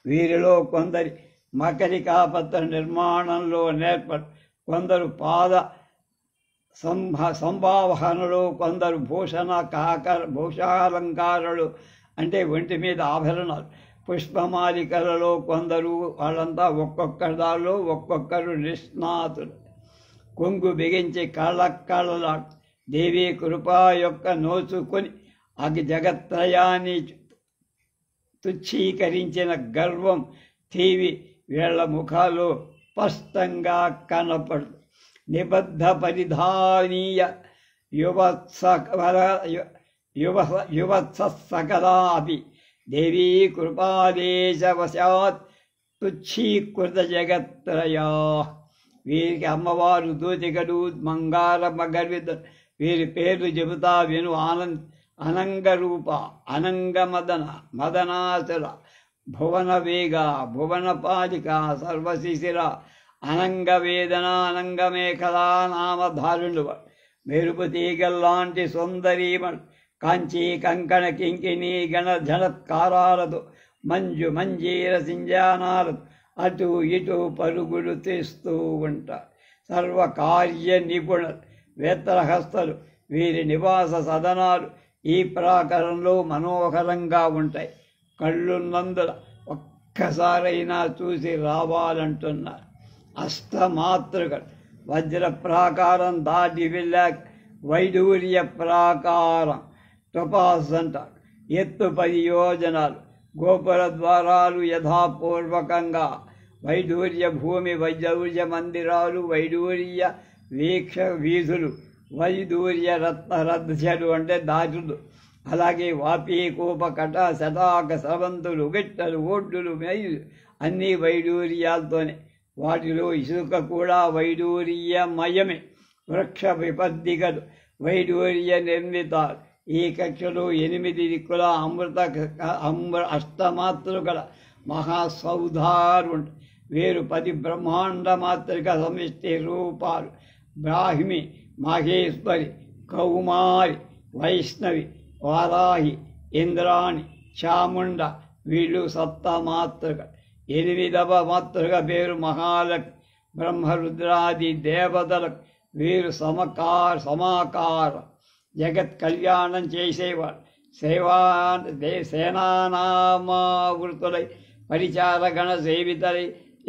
వీరిలో కొందరి మకరికాపత్ర నిర్మాణంలో నేర్పడు, కొందరు పాద సంభావనలు, కొందరు భూషాలంకారాలు అంటే ఒంటి మీద ఆభరణాలు, పుష్పమాలికలలో కొందరు. వాళ్ళంతా ఒక్కొక్క దానిలో ఒక్కొక్కరు నిష్ణాతులు. కొంగు బిగించి కళ్ళలాడు దేవి కృపా యొక్క నోచుకొని జగత్రయాన్ని తుచ్చీకరించిన గర్వం టీవి వీళ్ల ముఖాలు స్పష్టంగా కనపడు. నిబద్ధ పరిధానీయ యువత్సకలాపి దేవీ కృపాదేశవశాత్ తుచ్చీకృత జగత్రయా. వీరికి అమ్మవారు దూతికడు మంగారమ్మ గర్విత. వీరి పేర్లు చెబుతా విను అనంగరూప, అనంగమదన, మదనాసుర, భువన వేగ, భువన పాలిక, సర్వశిశిర, అనంగవేదన, అనంగమేఖలా నామధారులు. మెరుపు తీగల్లాంటి సుందరీమణి, కాంచీ కంకణ కింకిణీ గణ జనత్కారాలతో, మంజు మంజీర సింజానాలతో అటు ఇటు పరుగులు తీస్తూ ఉంటారు. సర్వకార్య నిపుణ వేత్రహస్తలు. వీరి నివాస సదనాలు ఈ ప్రాకారంలో మనోహరంగా ఉంటాయి. కళ్ళున్నందున ఒక్కసారైనా చూసి రావాలంటున్నారు. అష్టమాతృకలు. వజ్ర ప్రాకారం దాటి వెళ్ళాక వైడూర్య ప్రాకారం, టపాస్ అంటారు. ఎత్తు 10 యోజనాలు. గోపుర ద్వారాలు యథాపూర్వకంగా. వైడూర్య భూమి, వైడూర్య మందిరాలు, వైడూర్య వీక్ష వీధులు, వైడూర్య రత్నరథ్యలు అంటే దాటులు. అలాగే వాపీకూప కట శతాక స్రవంతులు, గిట్టలు, ఓడ్డులు, మేయులు అన్నీ వైడూర్యాలతోనే. వాటిలో ఇసుక కూడా వైడూర్యమయమే. వృక్ష విపద్దిగలు వైడూర్య నిర్మితాలు. ఈ కక్షలో 8 దిక్కుల అష్టమాతృకల మహాసౌధాలు ఉంటాయి. వీరు 10 బ్రహ్మాండ మాతృక సమిష్టి రూపాలు. బ్రాహ్మి, మహేశ్వరి, కౌమారి, వైష్ణవి, వారాహి, ఇంద్రాణి, చాముండ. వీళ్ళు సప్తమాతృక. 8వ మాతృక పేరు మహాలక్ష్మి. బ్రహ్మరుద్రాది దేవతలకు వీరు సమాకార. జగత్ కళ్యాణం చేసేవారు. సేనానామావృతులై పరిచారగణ సేవితలై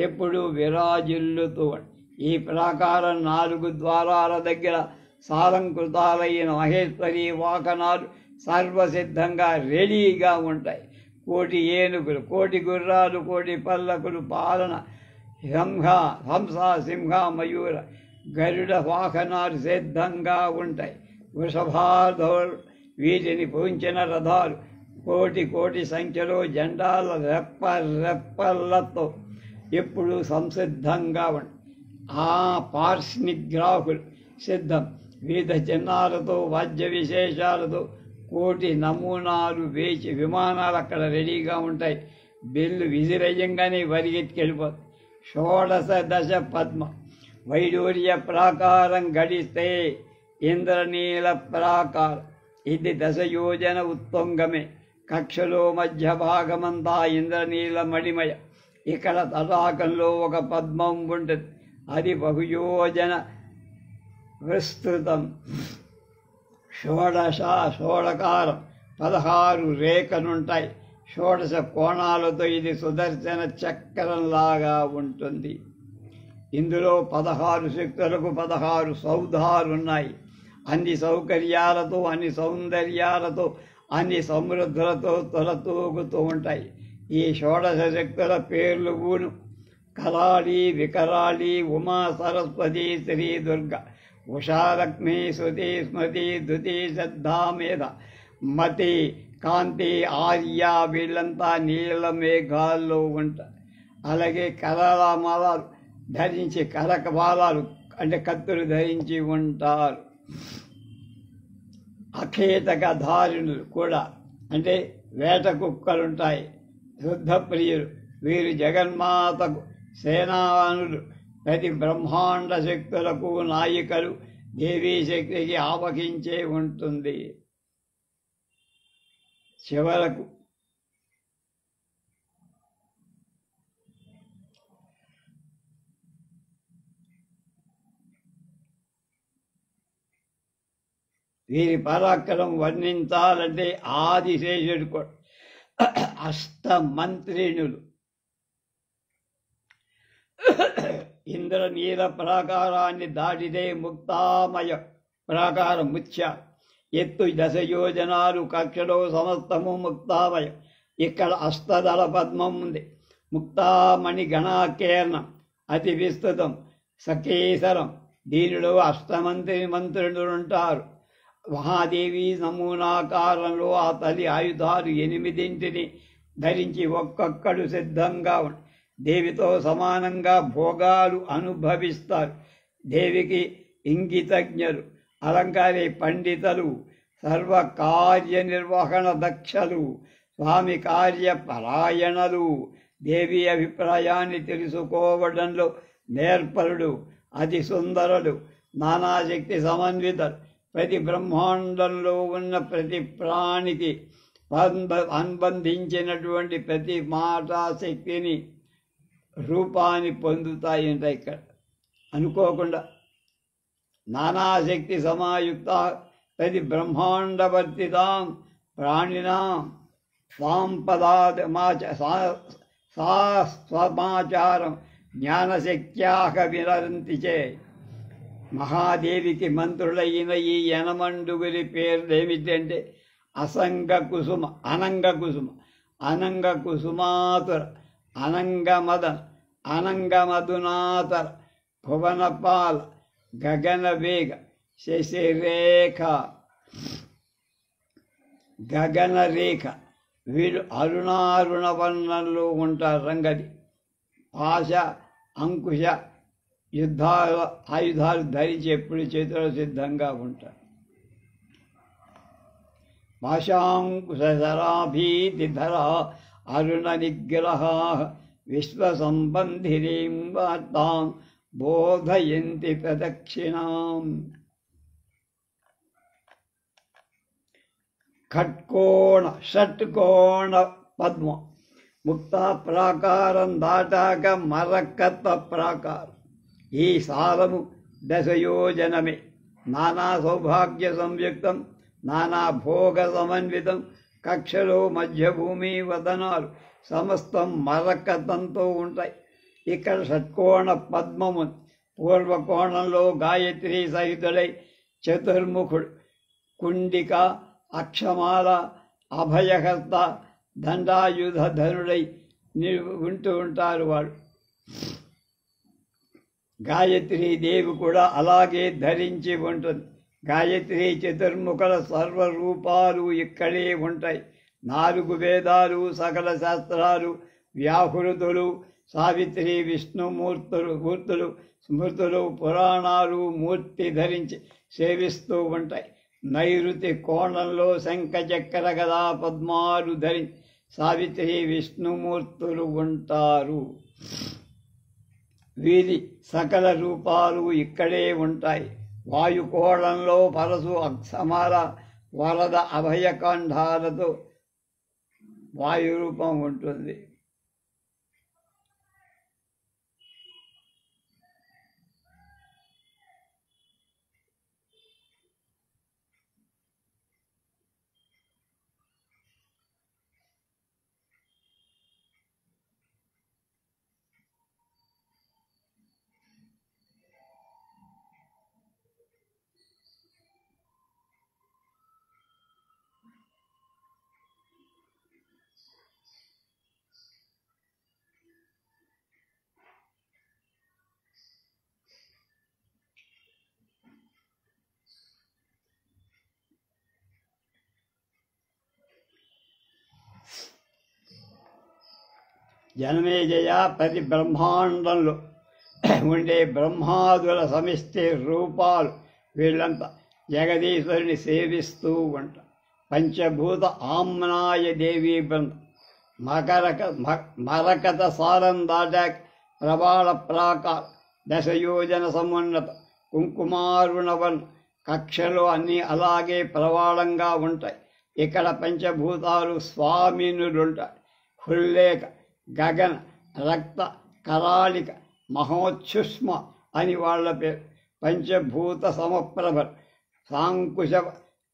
ఎప్పుడు విరాజిల్లుతూ. ఈ ప్రాకారం 4 ద్వారాల దగ్గర సాలంకృతాలైన మహేశ్వరి వాహనాలు సర్వసిద్ధంగా రెడీగా ఉంటాయి. 1,000 ఏనుగులు, 1,000 గుర్రాలు, 1,000 పల్లకులు పాలన. హంస, సింహ, మయూర, గరుడ వాహనాలు సిద్ధంగా ఉంటాయి. వృషభాధోరు వీటిని పూంచిన రథాలు. 1,000,000 సంఖ్యలో జెండాల రెప్పలతో ఎప్పుడు సంసిద్ధంగా ఉంటాయి. ఆ పార్ష్నిగ్రాహులు సిద్ధం. వివిధ చిహ్నాలతో, వాద్య విశేషాలతో 1,000 నమూనాలు వేచి విమానాలు అక్కడ రెడీగా ఉంటాయి. బిల్లు విసిరేయంగానే వరిగెత్తికెళ్ళిపోతుంది. 16 దశ పద్మ. వైడూర్య ప్రాకారం గడిస్తే ఇంద్రనీల ప్రాకారం. ఇది 10 యోజన ఉత్తుంగమే. కక్షలో మధ్య భాగమంతా ఇంద్రనీల మణిమయ. ఇక్కడ తటాకంలో ఒక పద్మం ఉంటుంది. అది బహుయోజన విస్తృతం. షోడకారం. 16 రేఖలుంటాయి. 16 కోణాలతో ఇది సుదర్శన చక్రంలాగా ఉంటుంది. ఇందులో 16 శక్తులకు 16 సౌధాలున్నాయి. అన్ని సౌకర్యాలతో, అన్ని సౌందర్యాలతో, అన్ని సమృద్ధులతో తొలతూగుతూ ఉంటాయి. ఈ 16 శక్తుల పేర్లు ఊను: కరాళి, వికరాళి, ఉమా, సరస్వతి, శ్రీ దుర్గ, ఉషాలక్ష్మి, శృతి, స్మృతి, ధృతి, శ్రద్ధా, మేధ, మతి, కాంతి, ఆర్య. వీళ్ళంతా నీల మేఘాల్లో ఉంటారు. అలాగే కరాళమాలాలు ధరించి, కరకబాలాలు అంటే కత్తులు ధరించి ఉంటారు. అఖేతక ధారుణులు కూడా అంటే వేట కుక్కలుంటాయి. శుద్ధ ప్రియులు. వీరు జగన్మాతకు సేనానులు. ప్రతి బ్రహ్మాండ శక్తులకు నాయికలు. దేవీ శక్తికి ఆవహించే ఉంటుంది. చివరకు వీరి పరాక్రమం వర్ణించాలంటే ఆదిశేషుడు కూడా. అష్టమంత్రిణులు. ఇంద్రనీల ప్రాకారాన్ని దాటితే ముక్తామయ ప్రాకారం ముఖ్య. ఎత్తు 10 యోజనాలు. కక్షలో సమస్తము ముక్తామయం. ఇక్కడ అష్టదళ పద్మం ఉంది. ముక్తామణి గణాకీర్ణం అతి విస్తృతం. సకేసరం. దీనిలో మంత్రులుంటారు. మహాదేవి నమూనాకారంలో ఆ తల్లి ఆయుధాలు 8 ధరించి ఒక్కొక్కడు సిద్ధంగా ఉంటాయి. దేవితో సమానంగా భోగాలు అనుభవిస్తారు. దేవికి ఇంగితజ్ఞరు, అలంకారి పండితులు, సర్వకార్యనిర్వహణ దక్షలు, స్వామి కార్యపరాయణలు, దేవి అభిప్రాయాన్ని తెలుసుకోవడంలో నేర్పరుడు, అతి సుందరుడు, నానాశక్తి సమన్వితుడు. ప్రతి బ్రహ్మాండంలో ఉన్న ప్రతి ప్రాణికి అనుబంధించినటువంటి ప్రతి మాటా శక్తిని రూపాన్ని పొందుతాయంట. ఇక్కడ అనుకోకుండా నానాశక్తి సమాయుక్త ప్రతి బ్రహ్మాండవర్తితాం ప్రాణినాం స్వాం సమాచారం జ్ఞానశక్త్యాహ వినరంతి చే. మహాదేవికి మంత్రులైన ఈ యనమండుగురి పేర్లు ఏమిటంటే అసంగ కుసుమ, అనంగ కుసుమ, అనంగ కుసుమాతుర, అనంగమదన, అనంగమధునాతర, భువనపాల, గగనవేగ, శశిరేఖ, గగనరేఖ. వీళ్ళు అరుణారుణ వర్ణంలో ఉంటారు. రంగది పాశ అంకుశ ఆయుధాలు ధరించి ఎప్పుడు చేతిలో సిద్ధంగా ఉంటారు. పాశాంకుశరాభీతిధర అరుణ నిగ్రహ విశ్వసంబంధిరీం వార్తాం బోధయంతి ప్రదక్షిణాం. షట్కోణ పద్మ ముక్తా ప్రాకారం దాటాక మరకత ప్రాకారం. ఈ సారము దశయోజనమే. నానా సౌభాగ్య సంయుక్తం, నానా భోగ సమన్వితం. కక్షలో మధ్యభూమి వదనాలు సమస్తం మరకతంతో ఉంటాయి. ఇక్కడ షట్కోణ పద్మము పూర్వకోణంలో గాయత్రి సహితుడై చతుర్ముఖుడు, కుండిక, అక్షమాల, అభయహస్త, దండాయుధరుడై ఉంటూ ఉంటారు వాడు. గాయత్రీ దేవి కూడా అలాగే ధరించి ఉంటుంది. గాయత్రి చతుర్ముఖుల సర్వరూపాలు ఇక్కడే ఉంటాయి. 4 వేదాలు, సకల శాస్త్రాలు, వ్యాహృతులు, సావిత్రి, విష్ణుమూర్తులు, స్మృతులు, పురాణాలు మూర్తి ధరించి సేవిస్తూ ఉంటాయి. నైరుతి కోణంలో శంఖచక్ర గదా పద్మాలు ధరించి సావిత్రి, విష్ణుమూర్తులు ఉంటారు. వీరి సకల రూపాలు ఇక్కడే ఉంటాయి. వాయుకోణంలో పరశు, అక్షమాల, వరద, అభయకంఠాలతో వాయురూపం ఉంటుంది. జనమేజయ ప్రతి బ్రహ్మాండంలో ఉండే బ్రహ్మాదుల సమిష్టి రూపాలు వీళ్ళంతా జగదీశ్వరుని సేవిస్తూ ఉంటారు. పంచభూత ఆమ్నాయ దేవీ బృందం మరకత సారం దాటాక ప్రబాళ ప్రాకార దశయోజన సమున్నత కుంకుమారుణవన్ కక్షలు అన్నీ అలాగే ప్రవాళంగా ఉంటాయి. ఇక్కడ పంచభూతాలు స్వామినులుంటాయి. హుల్లేక, గగన, రక్త, కరాళిక, మహోచ్ఛుష్మ అని వాళ్ళ పేరు. పంచభూత సమప్రభలు, సాంకుశ,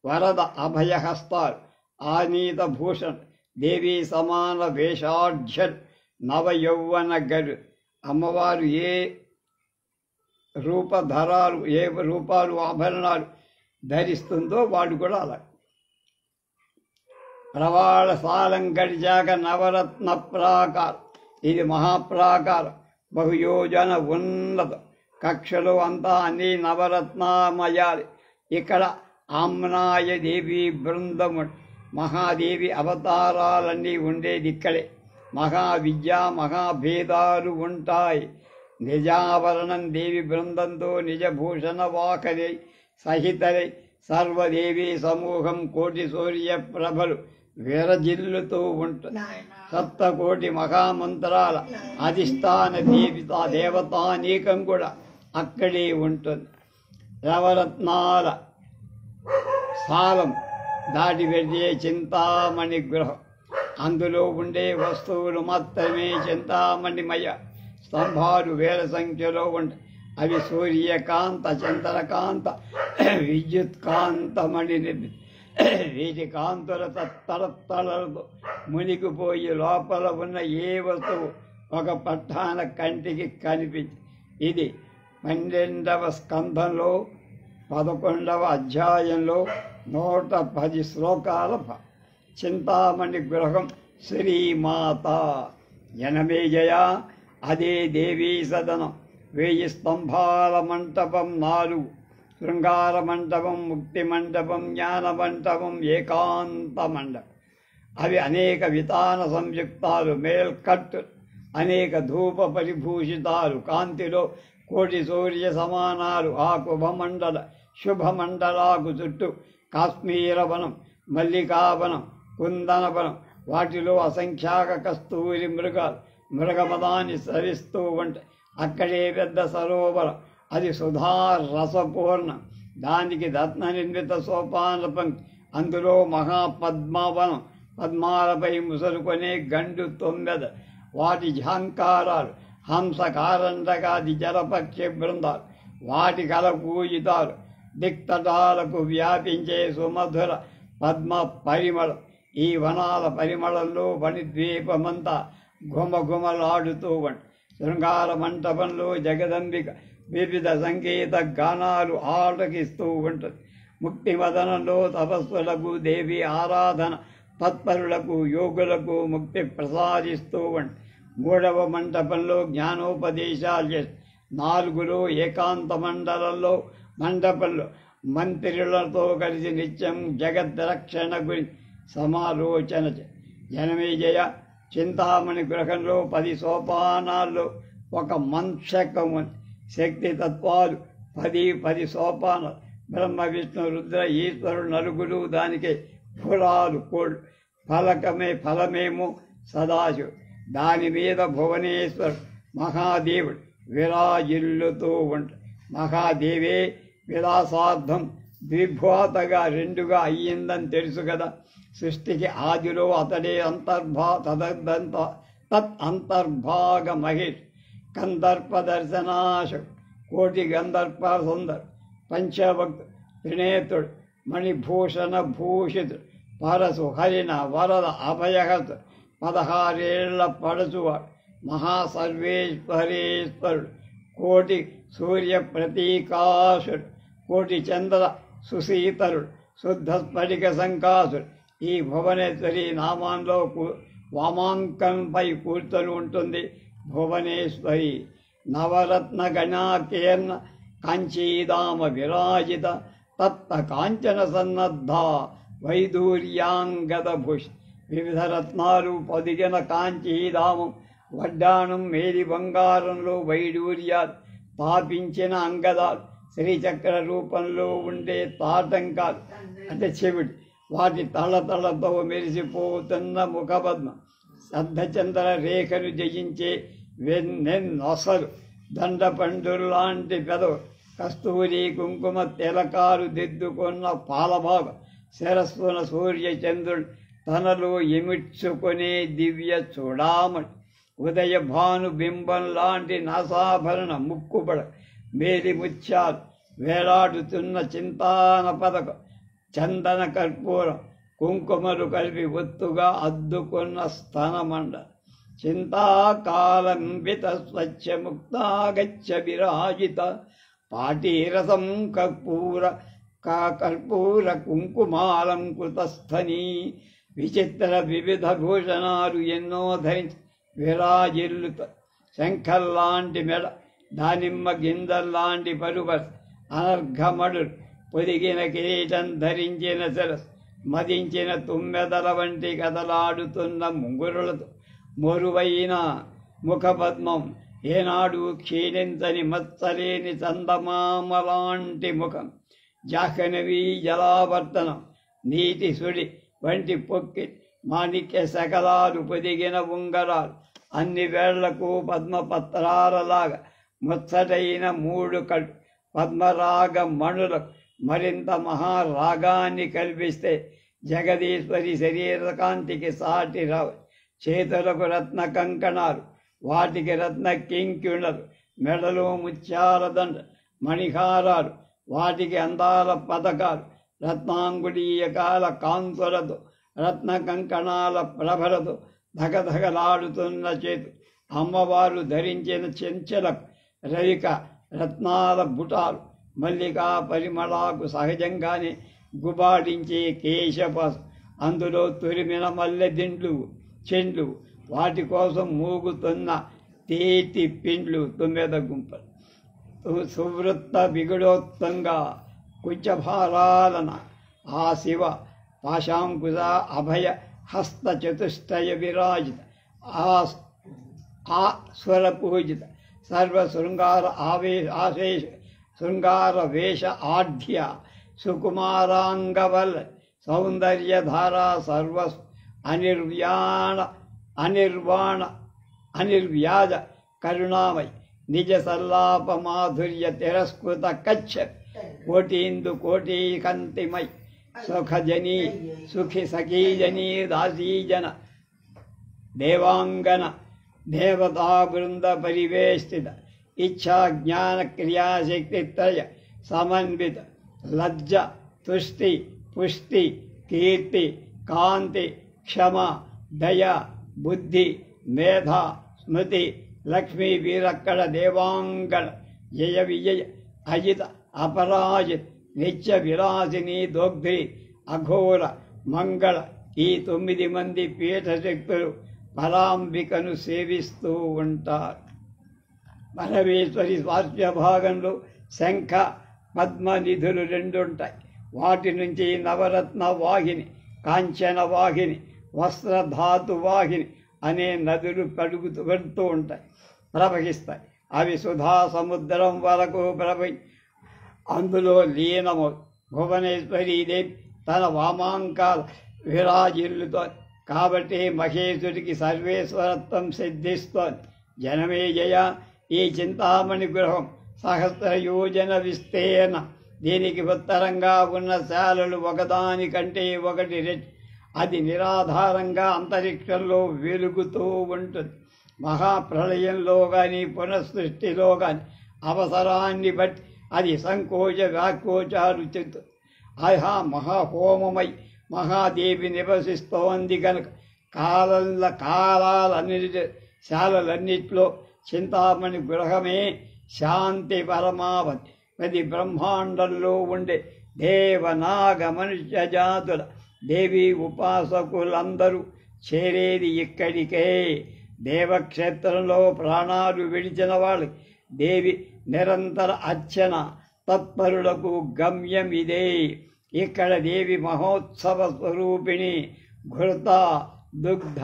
వరద, అభయహస్తాలు, ఆనీత భూషణ, దేవీ సమాన వేషాఢ్యలు, నవయౌవన గరు. అమ్మవారు ఏ రూపధరాలు, ఏ రూపాలు, ఆభరణాలు ధరిస్తుందో వాడు కూడా అలా. ప్రవాళ సాలం గడిచాక నవరత్న ప్రాకారం. ఇది మహాప్రాకారం, బహుయోజన ఉన్నత. కక్షలు అంతా అన్ని నవరత్నామయాలి. ఇక్కడ ఆమ్నాయ దేవి బృందము, మహాదేవి అవతారాలన్నీ ఉండేది ఇక్కడే. మహావిద్య మహాభేదాలు ఉంటాయి. నిజావరణం దేవి బృందంతో నిజభూషణ వాకరి సహితరై సర్వదేవీ సమూహం కోటి సూర్య ప్రభలు విరజిల్లుతూ ఉంటుంది. సప్తకోటి మహామంత్రాల అధిష్టాన దేవతానీకం కూడా అక్కడే ఉంటుంది. నవరత్నాల సాలం దాటి వెళ్ళే చింతామణి గృహం. అందులో ఉండే వస్తువులు మాత్రమే చింతామణిమయ. స్తంభాలు వేల సంఖ్యలో ఉంటాయి. అవి సూర్యకాంత, చంద్రకాంత, విద్యుత్ కాంతమణి నిర్మిత. వీటి కాంతుల తలతలతో మునిగిపోయి లోపల ఉన్న ఏ వస్తువు ఒక పట్టాన కంటికి కనిపించి. ఇది 12వ స్కంధంలో 11వ అధ్యాయంలో 110 శ్లోకాల చింతామణి గృహం శ్రీమాత. జనమేజయ అదే దేవీ సదనం. 1000 స్తంభాల మంటపం, 4 శృంగార మంటపం, ముక్తి మంటపం, జ్ఞాన మంటపం, ఏకాంత మండపం. అవి అనేక వితాన సంయుక్తాలు, మేల్కట్టు, అనేక ధూప పరిభూషితాలు, కాంతిలో కోటి సూర్య సమానాలు. ఆ కుభమండల శుభమండలాకు చుట్టూ కాశ్మీరవనం, మల్లికావనం, కుందనవనం, వాటిలో అసంఖ్యాక కస్తూరి మృగాలు మృగమదాన్ని సరిస్తూ ఉంటాయి. అక్కడే పెద్ద సరోవరం, అది సుధా రసపూర్ణం. దానికి రత్న నిర్మిత సోపాన పంక్తి. అందులో మహాపద్మవనం, పద్మాలపై ముసలుకొనే గండు 9 వాటి ఝంకారాలు, హంస కారండగాది జలపక్షి బృందాలు, వాటి కల పూజితాలు, దిక్తటాలకు వ్యాపించే సుమధుర పద్మ పరిమళం. ఈ వనాల పరిమళంలో వనిద్వీపమంతా ఘుమఘుమలాడుతూ ఉంటుంది. శృంగార మంటపంలో జగదంబిక వివిధ సంగీత గానాలు ఆటకిస్తూ ఉంటుంది. ముక్తి మదనంలో తపస్సులకు దేవి ఆరాధన తత్పరులకు యోగులకు ముక్తి ప్రసాదిస్తూ ఉంటుంది. 3వ మంటపంలో జ్ఞానోపదేశాలు చేసి, 4లో ఏకాంత మండపంలో మంత్రులతో కలిసి నిత్యం జగద్రక్షణ గురించి సమాలోచన. జనమేజయ చింతామణి గృహంలో 10 సోపానాల్లో ఒక మంచకం ఉంది. శక్తి తత్వాలు 10 సోపానాలు. బ్రహ్మ విష్ణు రుద్ర ఈశ్వరుడు 4 దానికి ఫలాలు కోళ్ళు. ఫలమేమో సదాశివుడు. దాని మీద భువనేశ్వరుడు మహాదేవుడు విరాజిల్లుతూ ఉంటాడు. మహాదేవే విలాసార్థం ద్విభాతగా 2గా అయ్యిందని తెలుసు కదా. సృష్టికి ఆదిలో అతడే అంతర్భాగ మహేష్. కందర్ప దర్శనాశుడు, కోటి గంధర్ప సుందరు, పంచభక్తు త్రినేత్రుడు, మణిభూషణ భూషితుడు, పరసు హరిణ వరద అభయహస్తుడు, 16 ఏళ్ల పడచువాడు, మహాసర్వేశ్వరేశ్వరుడు, కోటి సూర్య ప్రతీకాసుడు, కోటి చంద్ర సుశీతరుడు, శుద్ధ స్ఫటిక సంకాసుడు. ఈ భువనేశ్వరి నామంలో వామాంకంపై కూర్చొని ఉంటుంది భువనేశ్వరి. నవరత్న గణాకీర్ణ కాంచీదామ విరాజిత తత్త కాంచన సన్నద్ధ వైదూర్యాంగద భూష్. వివిధ రత్నాలు పొదిగిన కాంచీదామం, వడ్డాణం మేలి బంగారంలో వైడూర్యాలు తాపించిన అంగదాలు, శ్రీచక్ర రూపంలో ఉండే తాటంకాలు అంటే చెవిడి, వాటి తళతళతో మెరిసిపోతున్న ముఖపద్మం, అర్ధచంద్ర రేఖను జయించే వెన్నెన్నొసలు, దండపండులాంటి పెదవు, కస్తూరి కుంకుమ తిలకాలు దిద్దుకున్న పాలభాగం, శిరస్సున సూర్య చంద్రుడు తనలో ఎమిడ్చుకునే దివ్య చూడామణి, ఉదయ భాను బింబం లాంటి నాసాభరణ ముక్కుబడ, మేలి ముత్యాలు వేలాడుతున్న చింతాన పథకం, చందన కర్పూరం కుంకుమలు కలిపి ఒత్తుగా అద్దుకున్న స్తనమండ, చింతాకాలంబిత స్వచ్ఛ ముక్తాగచ్చ విరాజిత పాటీరసం కర్పూర కుంకుమాలంకృతస్థని. విచిత్ర వివిధ భూషణాలు ఎన్నో ధరించి విరాజిల్లుత, శంఖల్లాంటి మెడ, దానిమ్మ గింజల్లాంటి పరువస్, అనర్ఘమడులు, పొదిగిన కిరీటం ధరించిన శిరస్సు, మదించిన తుమ్మెదల వంటి కదలాడుతున్న ముంగురులతో మొరువైన ముఖపద్మం, ఏనాడు క్షీణించని మచ్చలేని చందమామలాంటి ముఖం, జాహ్నవీ జలావర్తనం, నీటి సుడి వంటి పొక్కి మాణిక్య శకలాలు పొదిగిన ఉంగరాలు, అన్ని వేళ్లకు పద్మపత్రాలలాగా ముచ్చటైన 3 కళ్ళు, పద్మరాగ మణులకు మరింత మహారాగాన్ని కల్పిస్తే జగదీశ్వరి శరీర కాంతికి సాటి రావు. చేతులకు రత్న కంకణాలు, వాటికి రత్న కింకిణులు, మెడలో ముత్యాల దండ, మణిహారాలు, వాటికి అందాల పథకాలు, రత్నాంగుళీయకాల కాంతులతో, రత్న కంకణాల ప్రభలతో ధగధగలాడుతున్న చేతు, అమ్మవారు ధరించిన చెంచెలకు రవిక రత్నాల బుటాలు, మల్లికా పరిమళాకు సహజంగానే గుబాడించే కేశపాసు, అందులో తురిమిన మల్లె దిండ్లు చెండ్లు, వాటి కోసం మూగుతున్న తేటి పిండ్లు 9 గుంపలు, సువృత్త బిగుడోత్తంగా కుచభారాలన ఆ శివ పాశాంకుశ అభయ హస్త చతుష్టయ విరాజిత ఆ స్వరపూజిత సర్వ శృంగార ఆశేష శృంగార వేష ఆఢ్య సుకుమారాంగవల్ సౌందర్యధారా సర్వ అనిర్వ్యాజ కరుణామై నిజ సల్లాప మాధుర్య తిరస్కృత కచ్చ కోటీందు కోటీ కంతిమై సుఖజనీ సుఖి సఖీజనీ దాసీజన దేవాంగన దేవతా బృంద పరివేష్టిత ఇచ్ఛా జ్ఞాన క్రియాశక్తి త్రయ సమన్విత లజ్జ తుష్టి పుష్టి కీర్తి కాంతి క్షమ దయ బుద్ధి మేధ స్మృతి లక్ష్మీ వీరక్కడ దేవాంగణ జయ విజయ అజిత అపరాజిత్ నిత్య విలాసిని దోగ్ధి అఘోర మంగళ ఈ 9 మంది పీఠశక్తులు పరాంబికను సేవిస్తూ ఉంటారు. పరమేశ్వరి స్వాస్థ్య భాగంలో శంఖ పద్మ నిధులు 2 ఉంటాయి. వాటి నుంచి నవరత్న వాహిని, కాంచన వాహిని, వస్త్రధాతు వాహిని అనే నదులు పెడుతూ ఉంటాయి, ప్రవహిస్తాయి. అవి సుధా సముద్రం వరకు అందులో లీనమవు. భువనేశ్వరీదేవి తన వామాంకాల విరాజిల్లుతో కాబట్టి మహేశుడికి సర్వేశ్వరత్వం సిద్ధిస్తోంది. జనమేజయ ఈ చింతామణి గృహం సహస్రయోజన విస్తీర్ణ, దీనికి ఉత్తరంగా ఉన్న శాలలు ఒకదానికంటే ఒకటి రెట్టి, అది నిరాధారంగా అంతరిక్షంలో వెలుగుతూ ఉంటుంది. మహాప్రళయంలో కానీ పునఃసృష్టిలో కానీ అవసరాన్ని బట్టి అది సంకోచ వ్యాకోచాలు చెందుతుంది. ఆహా మహాహోమమై మహాదేవి నివసిస్తోంది కనుక కాలాలన్నిటి శాలలన్నిట్లో చింతామణి గృహమే శాంతి పరమావతి. ప్రతి బ్రహ్మాండంలో ఉండే దేవనాగ మనుష్య జాతుల దేవి ఉపాసకులందరూ చేరేది ఇక్కడికే. దేవక్షేత్రంలో ప్రాణాలు విడిచిన వాళ్ళకి దేవి నిరంతర అర్చన తత్పరులకు గమ్యం ఇదే. ఇక్కడ దేవి మహోత్సవ స్వరూపిణి. ఘృత దుగ్ధ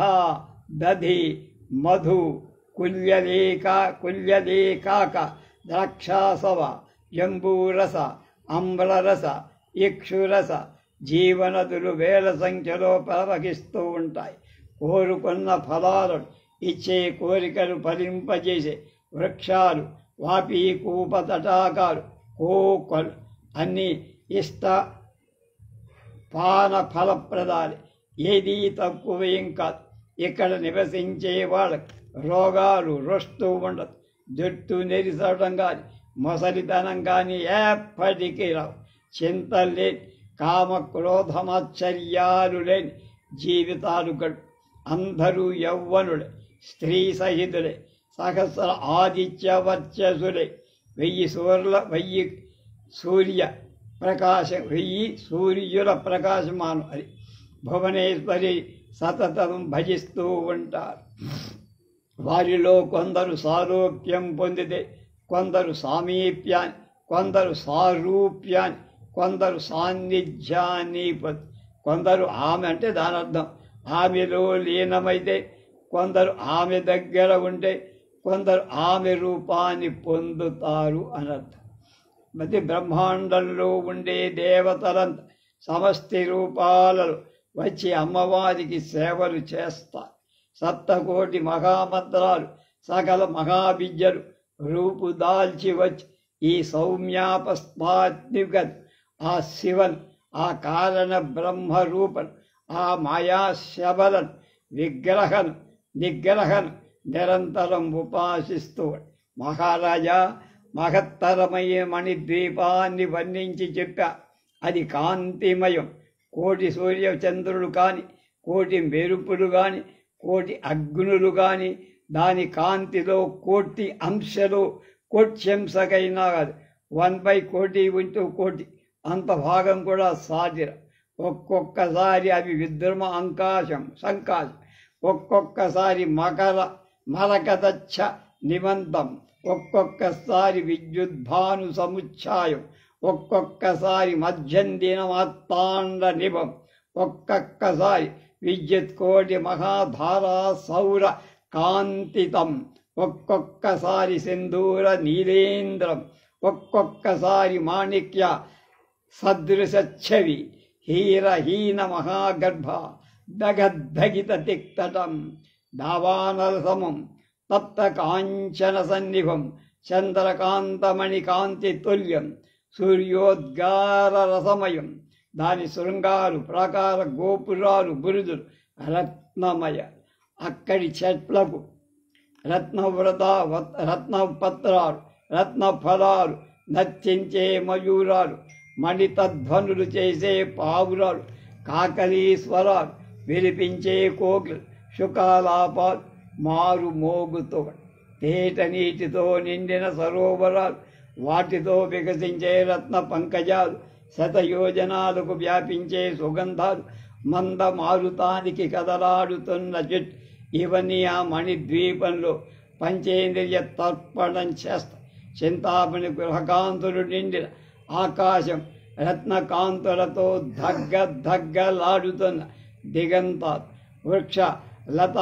దధి మధు కుల్యలేకాక ద్రాక్షాసవ జంబూరస అమ్రరస ఇక్షురస జీవనదులు వేల సంఖ్యలో ప్రవహిస్తూ ఉంటాయి. కోరుకున్న ఫలాలను ఇచ్చే కోరికలు ఫలింపజేసే వృక్షాలు, వాపి కూప తటాకాలు, కోకలు అన్నీ ఇష్ట పాన ఫలప్రదాలు. ఏదీ తక్కువేం కాదు. ఇక్కడ నివసించే వాళ్ళకి రోగాలు రొస్తూ ఉండదు. జుట్టు నెరిసడం కానీ మొసలితనం కానీ ఎప్పటికీ రావు. చింతలు లేని, కామ క్రోధమాశ్చర్యాలు లేని జీవితాలు గడుపు. అందరూ యౌవనులే, స్త్రీ సహితులే, సహస్ర ఆదిత్య వర్చసులే. 1000 సూర్యుల ప్రకాశమానం అది. భువనేశ్వరి సతతం భజిస్తూ ఉంటారు. వారిలో కొందరు సారూప్యం పొందితే, కొందరు సామీప్యాన్ని, కొందరు సారూప్యాన్ని, కొందరు సాన్నిధ్యాన్ని కొందరు ఆమె అంటే దాని అర్థం ఆమెలో లీనమైతే, కొందరు ఆమె దగ్గర ఉంటే కొందరు ఆమె రూపాన్ని పొందుతారు అనర్థం. ప్రతి బ్రహ్మాండంలో ఉండే దేవతలంతా సమష్టి రూపాలలో వచ్చి అమ్మవారికి సేవలు చేస్తారు. సప్తకోటి మహామంత్రాలు సకల మహావిద్యలు రూపుదాల్చి వచ్చి ఈ సౌమ్యాపస్మాత్మిక ఆ శివన్ ఆ కారణ బ్రహ్మరూపన్ ఆ మాయాశబలను నిగ్రహను నిరంతరం ఉపాసిస్తూ మహారాజా మహత్తరమైన మణిద్వీపాన్ని వర్ణించి చెప్పా. అది కాంతిమయం. కోటి సూర్యచంద్రులు కాని, కోటి మెరుపులు కాని, కోటి అగ్నులు కాని, దాని కాంతిలో కోటి అంశలు కోట్యంశకైనా కాదు. 1/కోటి ఇంటూ కోటి అంత భాగం కూడా సాధ్యం. ఒక్కొక్కసారి అవి విద్రుమ సంకాశం, ఒక్కొక్కసారి మరకదచ్చ నిమంతం, ఒక్కొక్కసారి విద్యుద్భాను సముచ్ఛాయం, ఒక్కొక్కసారి మధ్యందినమాత్తాండ నిభం, ఒక్కొక్కసారి విద్యుత్ కోటి మహాధారా సౌర కాంతితం, ఒక్కొక్కసారి సింధూర నీలేంద్రం, ఒక్కొక్కసారి మాణిక్య సదృశఛవి హీరహీన మహాగర్భ దగద్ధగిత తిక్తటం దావానల సమం తప్త కాంచన సన్నిభం చంద్రకాంతమణి కాంతి తుల్యం సూర్యోద్గార రసమయం. దాని శృంగాలు ప్రాకార గోపురాలు బురుజులు రత్నమయ. అక్కడి చెట్లకు రత్నపత్రాలు రత్న ఫలాలు నర్చించే మయూరాలు మణితధ్వనులు చేసే పావురాలు కాకలీస్వరాలు వినిపించే కోకిలు శుకాలాపాలు మారు మోగుతో తేట నీటితో నిండిన సరోవరాలు వాటితో వికసించే రత్న పంకజాలు శతయోజనాలకు వ్యాపించే సుగంధాలు మంద మారుతానికి కదలాడుతున్న చెట్టు ఇవన్నీ ఆ మణిద్వీపంలో పంచేంద్రియ తర్పణం చేస్తా. చింతామణి గృహకాంతులు నిండిన ఆకాశం రత్నకాంతులతో దగ్గలాడుతున్న దిగంతాలు వృక్ష లత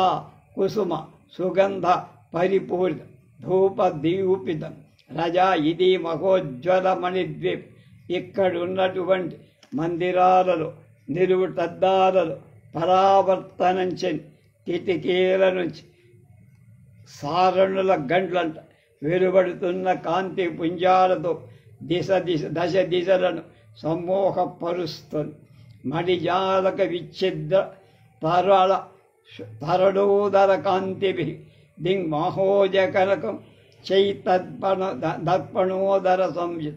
కుసుమ సుగంధ పరిపూరిత ధూప దీపితం రజా ఇది మహోజ్వల మణిద్వీప్. ఇక్కడున్నటువంటి మందిరాలలో నిలువుటద్దాలలో పరావర్తనం చెంది కిటికీల నుంచి సారణుల గండ్లంట వెలువడుతున్న కాంతి పుంజాలతో దశ దిశలను సమ్మోహపరుస్తుంది. మణిజాలక విచ్ఛిద్ర తరణోదర కాంతిభి దింగ్మహోజకనకం దర్పణోదర సంయుత.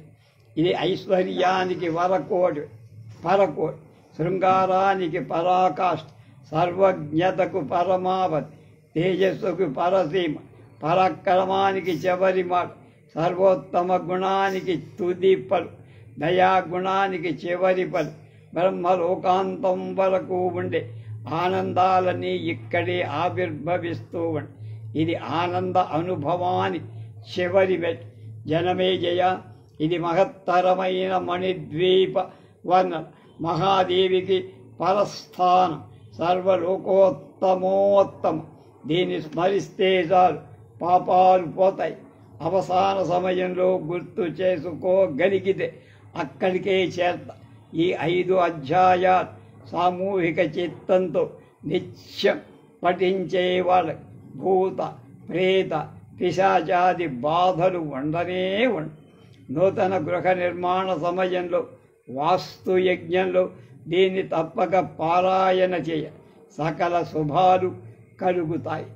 ఇది ఐశ్వర్యానికి పరకోటి, శృంగారానికి పరాకాష్ఠ, సర్వజ్ఞతకు పరమావధి, తేజస్సుకు పరసీమ, పరాక్రమానికి చివరి మాట, సర్వోత్తమ గుణానికి తుది పలు, దయాగుణానికి చివరి పలు, బ్రహ్మలోకాంతం వరకు ఉండే ఆనందాలన్నీ ఇక్కడే ఆవిర్భవిస్తూ ఉండే. ఇది ఆనంద అనుభవాన్ని చివరి మెట్టు. జనమేజయ, ఇది మహత్తరమైన మణిద్వీప వర్ణన. మహాదేవికి పరస్థానం, సర్వలోకోత్తమోత్తమ. దీన్ని స్మరిస్తే చాలు పాపాలు పోతాయి. అవసాన సమయంలో గుర్తు చేసుకోగలిగితే అక్కడికే చేరతా. ఈ 5 అధ్యాయాలు సామూహిక చిత్తంతో నిత్యం పఠించే వాళ్ళకి భూత ప్రేత పిశాచాది బాధలు ఉండనే ఉండవు. నూతన గృహ నిర్మాణ సమయంలో వాస్తు యజ్ఞంలో దీన్ని తప్పక పారాయణ చేయ, సకల శుభాలు కలుగుతాయి.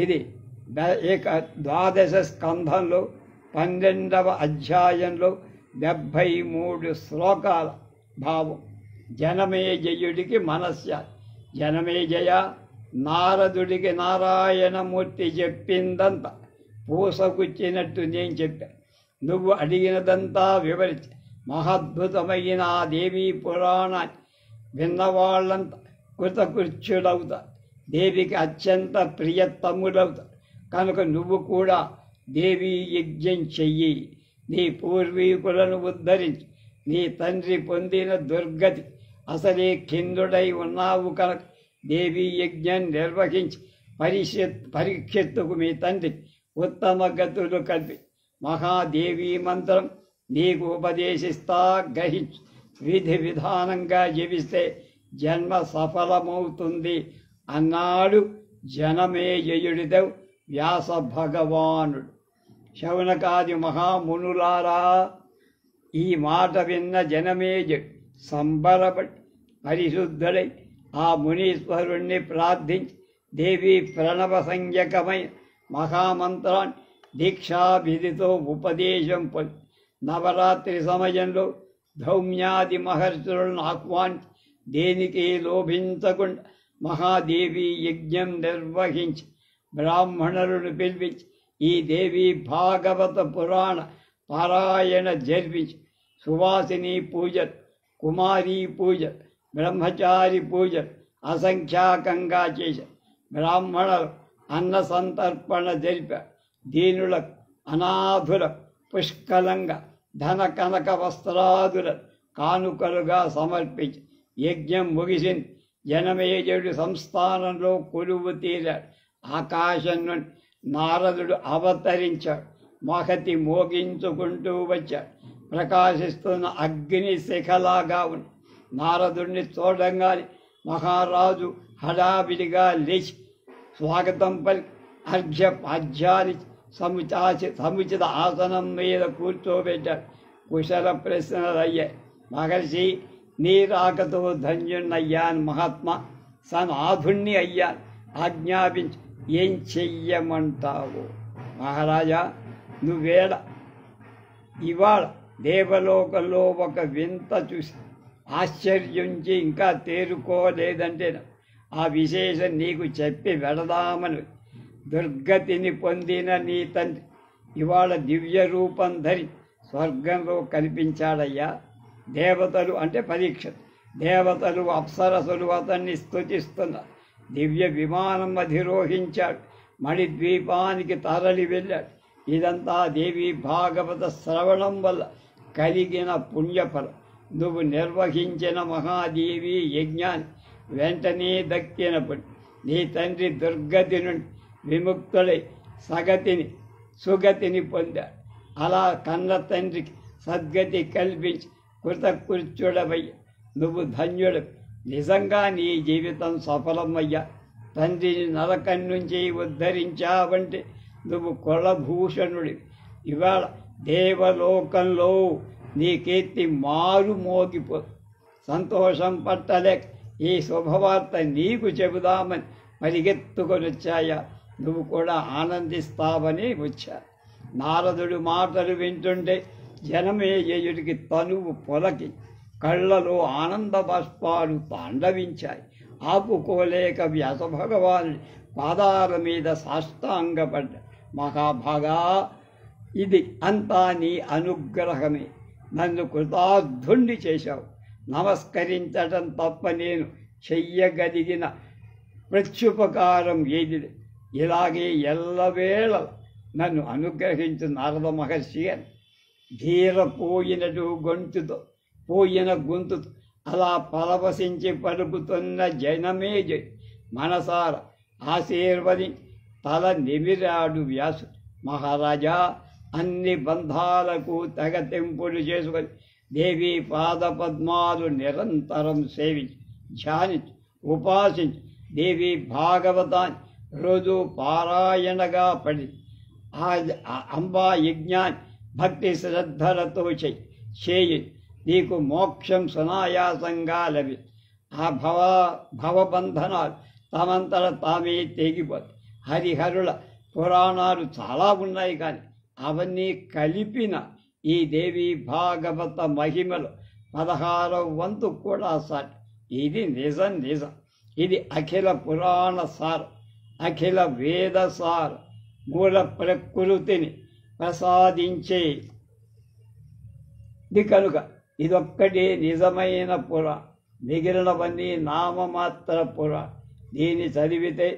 ఇది 12వ స్కంధంలో 12వ అధ్యాయంలో 73 శ్లోకాల భావం. జనమేజయుడికి మనస్యాది. జనమేజయ, నారదుడికి నారాయణమూర్తి చెప్పిందంతా పూసగుచ్చినట్టు నేను చెప్పా. నువ్వు అడిగినదంతా వివరించి మహాద్భుతమైన ఆ దేవీ పురాణాన్ని విన్నవాళ్ళంతా కృతకృత్యులవుతారు. దేవికి అత్యంత ప్రియతములవుతారు. కనుక నువ్వు కూడా దేవీ యజ్ఞం చెయ్యి. నీ పూర్వీకులను ఉద్ధరించి నీ తండ్రి పొందిన దుర్గతి అసలే కిందుడై ఉన్నావు కనుక దేవీ యజ్ఞం నిర్వహించి పరీక్షిత్తుకు మీ తండ్రి ఉత్తమ గతులు కల్పి మహాదేవీ మంత్రం నీకు ఉపదేశిస్తా గ్రహించు. విధి విధానంగా జీవిస్తే జన్మ సఫలమవుతుంది అన్నాడు జనమేజయుడితో వ్యాస భగవానుడు. శౌనకాది మహామునులారా, ఈ మాట విన్న జనమేజయుడు సంబరపడి పరిశుద్ధుడై ఆ మునీశ్వరుణ్ణి ప్రార్థించి దేవి ప్రణవ సంజ్ఞకమైన మహామంత్రాన్ని దీక్షాభిధితో ఉపదేశం పొంది నవరాత్రి సమయంలో ధౌమ్యాది మహర్షులను ఆహ్వానించి దేనికి లోభించకుండా మహాదేవి యజ్ఞం నిర్వహించి బ్రాహ్మణులను పిలిపించి ఈ దేవి భాగవత పురాణ పారాయణ జరిపించి సువాసిని పూజలు, కుమారీ పూజ, బ్రహ్మచారి పూజలు అసంఖ్యాకంగా చేశారు. బ్రాహ్మణులు అన్న సంతర్పణ జరిపారు. దీనులకు, అనాథులకు పుష్కలంగా ధన కనక వస్త్రాదులను కానుకలుగా సమర్పించి యజ్ఞం ముగిసింది. జనమేజయుడు సంస్థానంలో కొలువు తీరాడు. ఆకాశం నుండి నారదుడు అవతరించాడు. మహతి మోగించుకుంటూ వచ్చాడు. ప్రకాశిస్తున్న అగ్ని శిఖలాగా ఉంది. నారదుడిని చూడంగానే మహారాజు హడావిడిగా లేచి స్వాగతం పలికి అర్ఘ్యపాధ్యాన్ని సముచిత ఆసనం మీద కూర్చోబెట్టాడు. కుశల ప్రశ్నలు అయ్యాయి. మహర్షి, నీ రాకతో ధన్యుణ్ణయ్యాను మహాత్మా, సనాథుణ్ణి అయ్యాను, ఆజ్ఞాపించి ఏం చెయ్యమంటావు? మహారాజా, నువ్వేళ ఇవాళ దేవలోకంలో ఒక వింత చూసి ఆశ్చర్యించి ఇంకా తేరుకోలేదంటే ఆ విశేషం నీకు చెప్పి వెళదామని. దుర్గతిని పొందిన నీ తండ్రి ఇవాళ దివ్య రూపం ధరి స్వర్గంలో కనిపించాడయ్యా. దేవతలు అంటే పరీక్ష, దేవతలు అప్సరసులు అతన్ని స్తుతిస్తున్నారు. దివ్య విమానం అధిరోహించాడు. మణిద్వీపానికి తరలి వెళ్ళాడు. ఇదంతా దేవి భాగవత శ్రవణం వల్ల కలిగిన పుణ్యఫలం. నువ్వు నిర్వహించిన మహాదేవి యజ్ఞాన్ని వెంటనే దక్కినప్పుడు నీ తండ్రి దుర్గతి నుండి విముక్తుడై సుగతిని పొందాడు. అలా కన్న తండ్రికి సద్గతి కల్పించి కృతకృత్యుడవయ్యా. నువ్వు ధన్యుడు. నిజంగా నీ జీవితం సఫలమయ్యా. తండ్రిని నరకం నుంచి ఉద్ధరించావంటే నువ్వు కులభూషణుడి. ఇవాళ దేవలోకంలో నీ కీర్తి మారు మోగిపో. సంతోషం పట్టలేక ఈ శుభవార్త నీకు చెబుదామని పరిగెత్తుకొని వచ్చాయా. నువ్వు కూడా ఆనందిస్తావని వచ్చా. నారదుడు మాటలు వింటుంటే జనమేజయుడికి తనువు పొలకి కళ్ళలో ఆనంద బాష్పాలు తాండవించాయి. ఆపుకోలేక వ్యాస భగవానుడి పాదాల మీద సాష్టాంగపడ్డ. మహాభాగా, ఇది అంతా నీ అనుగ్రహమే. నన్ను కృతార్థుణ్ణి చేశావు. నమస్కరించటం తప్ప నేను చెయ్యగలిగిన ప్రత్యుపకారం ఏది? ఇలాగే ఎల్లవేళ నన్ను అనుగ్రహించు నారద మహర్షి అని పోయిన గొంతుతో అలా పరవశించి పలుకుతున్న జనమేజయుడు మనసార ఆశీర్వదించి తల నిమిరాడు వ్యాసుడు. మహారాజా, అన్ని బంధాలకు తెగతెంపులు చేసుకొని దేవి పాదపద్మాలు నిరంతరం సేవించి ధ్యానించి ఉపాసించి దేవి భాగవతాన్ని రోజు పారాయణగా పడి అంబా యజ్ఞాన్ని భక్తి శ్రద్ధలతో చేయి. నీకు మోక్షం సునాయాసంగా లభి. ఆ భవబంధనాలు తమంతట తామే తెగిపోతాయి. హరిహరుల పురాణాలు చాలా ఉన్నాయి, కానీ అవన్నీ కలిపిన ఈ దేవి భాగవత మహిమలు 16వ వంతు కూడా సాటి. ఇది నిజం. ఇది అఖిల పురాణ సారం, అఖిల వేద సారం, మూల ప్రకృతిని ప్రసాదించే కనుక ఇదొక్కటే నిజమైన పురాణం. మిగిలినవన్నీ నామమాత్ర పురాణం. దీన్ని చదివితే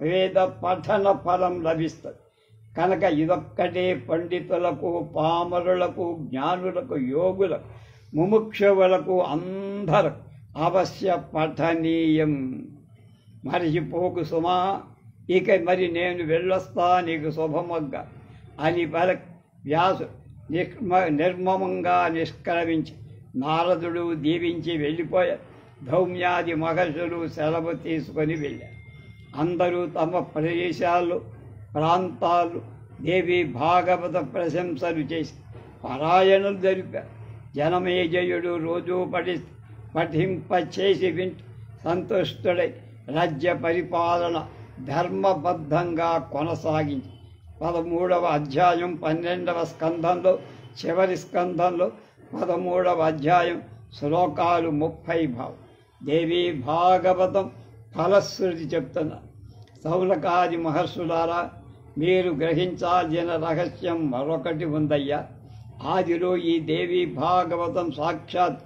వేద పఠన ఫలం లభిస్తుంది. కనుక ఇదొక్కటే పండితులకు, పామరులకు, జ్ఞానులకు, యోగులకు, ముముక్షువులకు అందరకు అవశ్య పఠనీయం. మరిచిపోకు సుమా, ఇక మరి నేను వెళ్ళొస్తా నీకు శుభమొగ్గ అని వ్యాసు నిర్మమంగా నిష్క్రమించి నారదుడు దీవించి వెళ్ళిపోయారు. ధౌమ్యాది మహర్షులు సెలవు తీసుకొని వెళ్ళారు. అందరూ తమ ప్రదేశాలు ప్రాంతాలు దేవి భాగవత ప్రశంసలు చేసి పారాయణలు జరిపారు. జనమేజయుడు రోజూ పఠింపచేసి వింటూ సంతుష్టుడై రాజ్య పరిపాలన ధర్మబద్ధంగా కొనసాగించి 13వ అధ్యాయం 12వ స్కంధంలో చివరి స్కంధంలో 13వ అధ్యాయం శ్లోకాలు 30 భావం దేవీ భాగవతం ఫలశ్రుతి చెప్తున్నారు. సౌనకాది మహర్షులారా, మీరు గ్రహించాల్సిన రహస్యం మరొకటి ఉందయ్యా. ఆదిలో ఈ దేవీ భాగవతం సాక్షాత్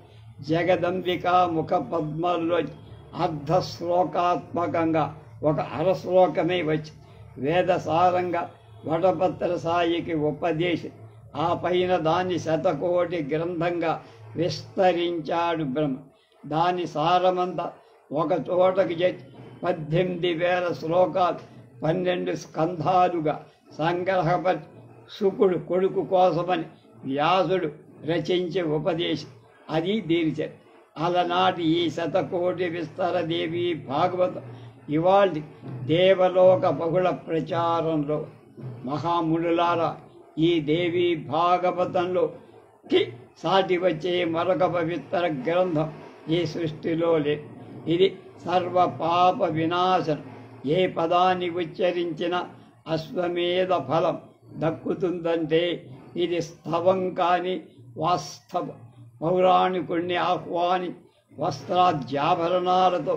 జగదంబిక ముఖ పద్మంలో అర్ధశ్లోకాత్మకంగా ఒక అరశ్లోకమే వచ్చి వేదసారంగా వటపత్ర సాయికి ఉపదేశి ఆ పైన దాన్ని శతకోటి గ్రంథంగా విస్తరించాడు బ్రహ్మ. దాని సారమంతా ఒక చోటకి చేసి 18,000 శ్లోకాలు 12 స్కంధాలుగా సంగ్రహపరి శుకుడు కొడుకు కోసమని వ్యాసుడు రచించే ఉపదేశం అది దీని చర్య. అలనాటి ఈ శతకోటి విస్తర దేవి భాగవతం ఇవాళ దేవలోక బహుళ ప్రచారంలో. మహామునులారా, ఈ దేవి భాగవతంలోకి సాటి వచ్చే మరొక పవిత్ర గ్రంథం ఈ సృష్టిలో లేదు. ఇది సర్వ పాప వినాశనం. ఏ పదాన్ని ఉచ్చరించినా అశ్వమేధ ఫలం దక్కుతుందంటే ఇది స్తవం కాని వాస్తవం. పౌరాణికుణ్ణి ఆహ్వాని వస్త్రాధ్యాభరణాలతో